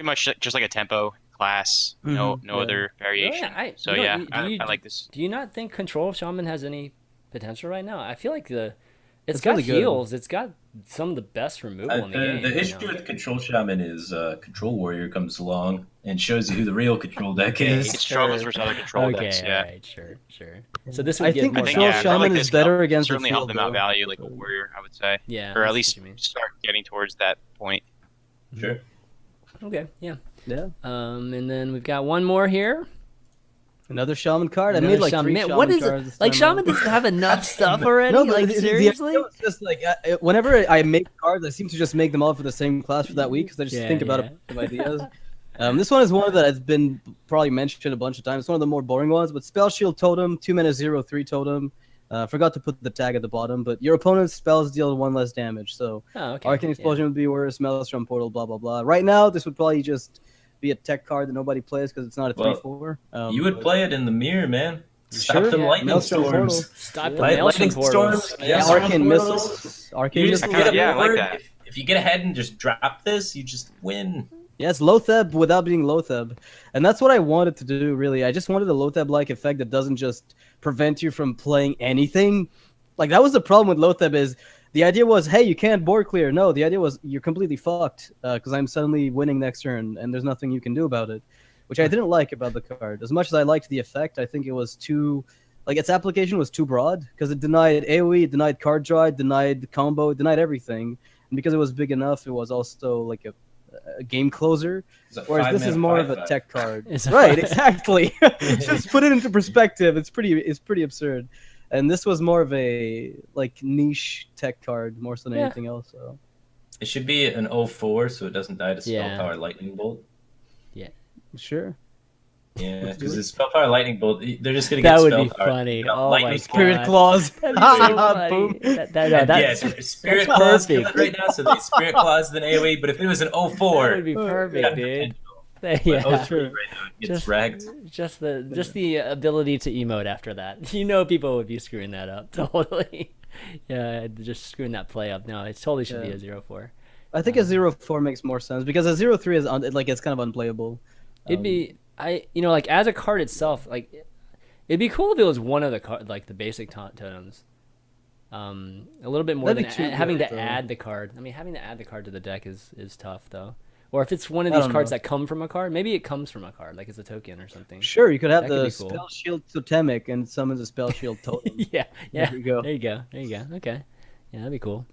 [SPEAKER 2] much just like a tempo class, no
[SPEAKER 4] yeah.
[SPEAKER 2] other variation.
[SPEAKER 1] Really?
[SPEAKER 2] So yeah, I like this.
[SPEAKER 1] Do you not think Control of Shaman has any potential right now? I feel like it's
[SPEAKER 4] It's
[SPEAKER 1] got
[SPEAKER 4] really good.
[SPEAKER 1] heals. It's got some of the best removal in the game.
[SPEAKER 3] The issue with Control Shaman is Control Warrior comes along and shows you who the real control deck
[SPEAKER 2] It
[SPEAKER 3] is.
[SPEAKER 2] struggles versus other control
[SPEAKER 1] Okay,
[SPEAKER 2] decks. Yeah.
[SPEAKER 1] alright, sure. So this would
[SPEAKER 4] I
[SPEAKER 1] get
[SPEAKER 4] think
[SPEAKER 1] more
[SPEAKER 4] Control
[SPEAKER 2] yeah,
[SPEAKER 4] Shaman
[SPEAKER 2] like
[SPEAKER 4] is
[SPEAKER 2] this can
[SPEAKER 4] better
[SPEAKER 2] help-
[SPEAKER 4] against the
[SPEAKER 2] certainly help
[SPEAKER 4] field,
[SPEAKER 2] them out
[SPEAKER 4] though.
[SPEAKER 2] value like a warrior, I would say.
[SPEAKER 1] Yeah,
[SPEAKER 2] Or
[SPEAKER 1] I
[SPEAKER 2] at
[SPEAKER 1] see
[SPEAKER 2] least
[SPEAKER 1] what you mean.
[SPEAKER 2] start getting towards that point.
[SPEAKER 3] Sure.
[SPEAKER 1] Okay, yeah.
[SPEAKER 4] Yeah.
[SPEAKER 1] And then we've got one more here.
[SPEAKER 4] Another Shaman card.
[SPEAKER 1] Another
[SPEAKER 4] I made like
[SPEAKER 1] Shaman.
[SPEAKER 4] 3
[SPEAKER 1] Man,
[SPEAKER 4] Shaman
[SPEAKER 1] what is
[SPEAKER 4] cards
[SPEAKER 1] it?
[SPEAKER 4] this
[SPEAKER 1] Like
[SPEAKER 4] time
[SPEAKER 1] Shaman
[SPEAKER 4] around.
[SPEAKER 1] doesn't have enough stuff already.
[SPEAKER 4] No, but
[SPEAKER 1] like
[SPEAKER 4] the
[SPEAKER 1] seriously.
[SPEAKER 4] idea was just like whenever I make cards, I seem to just make them all for the same class for that week because I just
[SPEAKER 1] Yeah,
[SPEAKER 4] think about
[SPEAKER 1] yeah.
[SPEAKER 4] a bunch of ideas. This one is one that has been probably mentioned a bunch of times. It's one of the more boring ones, but Spell Shield Totem, 2-mana 0/3 totem. Forgot to put the tag at the bottom, but your opponent's spells deal 1 less damage. So
[SPEAKER 1] Oh, okay.
[SPEAKER 4] Arcane Explosion would be worse, Maelstrom Portal, blah blah blah. Right now, this would probably just be a tech card that nobody plays because it's not a
[SPEAKER 3] Well,
[SPEAKER 4] 3/4.
[SPEAKER 3] You would play it in the mirror, man. Stop
[SPEAKER 4] Sure.
[SPEAKER 3] them
[SPEAKER 1] Yeah.
[SPEAKER 3] lightning
[SPEAKER 4] Maelstrom
[SPEAKER 3] storms.
[SPEAKER 4] Portal.
[SPEAKER 1] Stop the
[SPEAKER 3] Light-
[SPEAKER 1] Maelstrom
[SPEAKER 3] lightning
[SPEAKER 1] portals.
[SPEAKER 3] storms.
[SPEAKER 4] Yeah,
[SPEAKER 3] Maelstrom
[SPEAKER 4] Arcane
[SPEAKER 3] portals.
[SPEAKER 4] Missiles. Arcane
[SPEAKER 3] You just
[SPEAKER 4] Missiles.
[SPEAKER 3] get a
[SPEAKER 2] Yeah, I like
[SPEAKER 3] board.
[SPEAKER 2] that.
[SPEAKER 3] If you get ahead and just drop this, you just win.
[SPEAKER 4] Yes, Lotheb without being Lotheb. And that's what I wanted to do, really. I just wanted a Lotheb-like effect that doesn't just prevent you from playing anything. Like, that was the problem with Lotheb is the idea was, hey, you can't board clear. No, the idea was you're completely fucked because I'm suddenly winning next turn and there's nothing you can do about it, which I didn't like about the card. As much as I liked the effect, I think it was too... Like, its application was too broad because it denied AoE, it denied card draw, it denied combo, it denied everything. And because it was big enough, it was also like a game closer. Whereas this is more of a tech card.
[SPEAKER 1] It's a
[SPEAKER 4] Right,
[SPEAKER 1] five-
[SPEAKER 4] exactly. Just put it into perspective. It's pretty absurd. And this was more of a like niche tech card more so than
[SPEAKER 1] Yeah.
[SPEAKER 4] anything else. So
[SPEAKER 3] It should be an 04 so it doesn't die to spell
[SPEAKER 1] Yeah.
[SPEAKER 3] power lightning bolt.
[SPEAKER 4] sure.
[SPEAKER 3] Yeah, because the spell power lightning bolt, they're just gonna get
[SPEAKER 1] That would
[SPEAKER 3] spell
[SPEAKER 1] be
[SPEAKER 3] power.
[SPEAKER 1] funny.
[SPEAKER 3] You know,
[SPEAKER 1] Oh
[SPEAKER 3] lightning
[SPEAKER 1] my
[SPEAKER 3] bolt.
[SPEAKER 4] Spirit
[SPEAKER 1] God.
[SPEAKER 4] claws.
[SPEAKER 1] That'd be so funny.
[SPEAKER 4] Boom.
[SPEAKER 1] That,
[SPEAKER 3] And
[SPEAKER 1] that's,
[SPEAKER 3] yeah, Spirit
[SPEAKER 1] that's
[SPEAKER 3] Claws kill
[SPEAKER 1] perfect.
[SPEAKER 3] it right now, so they Spirit Claws than AoE. But if it was an
[SPEAKER 1] that
[SPEAKER 3] 04,
[SPEAKER 1] would be perfect,
[SPEAKER 3] yeah,
[SPEAKER 1] dude.
[SPEAKER 3] But
[SPEAKER 1] Yeah.
[SPEAKER 3] 03 right now it gets
[SPEAKER 1] Just-
[SPEAKER 3] wrecked.
[SPEAKER 1] Just the ability to emote after that. You know people would be screwing that up totally. Yeah, just screwing that play up. No, it totally should be
[SPEAKER 4] Yeah.
[SPEAKER 1] a 0/4.
[SPEAKER 4] I think a 0/4 makes more sense because a 0/3 is like it's kind of unplayable.
[SPEAKER 1] It'd be like as a card itself, like it'd be cool if it was one of the like the basic totems. A little bit more
[SPEAKER 4] That'd
[SPEAKER 1] than
[SPEAKER 4] be too
[SPEAKER 1] having
[SPEAKER 4] good,
[SPEAKER 1] to
[SPEAKER 4] though.
[SPEAKER 1] add the card. I mean, having to add the card to the deck is tough though. Or if it's one of
[SPEAKER 4] I
[SPEAKER 1] these
[SPEAKER 4] don't
[SPEAKER 1] cards
[SPEAKER 4] know.
[SPEAKER 1] that come from a card, maybe it comes from a card, like it's a token or something.
[SPEAKER 4] Sure, you could have
[SPEAKER 1] That could
[SPEAKER 4] the
[SPEAKER 1] be cool.
[SPEAKER 4] spell shield totemic and summons a spell shield totem.
[SPEAKER 1] Yeah,
[SPEAKER 4] There you go.
[SPEAKER 1] There you go. Okay. Yeah, that'd be cool.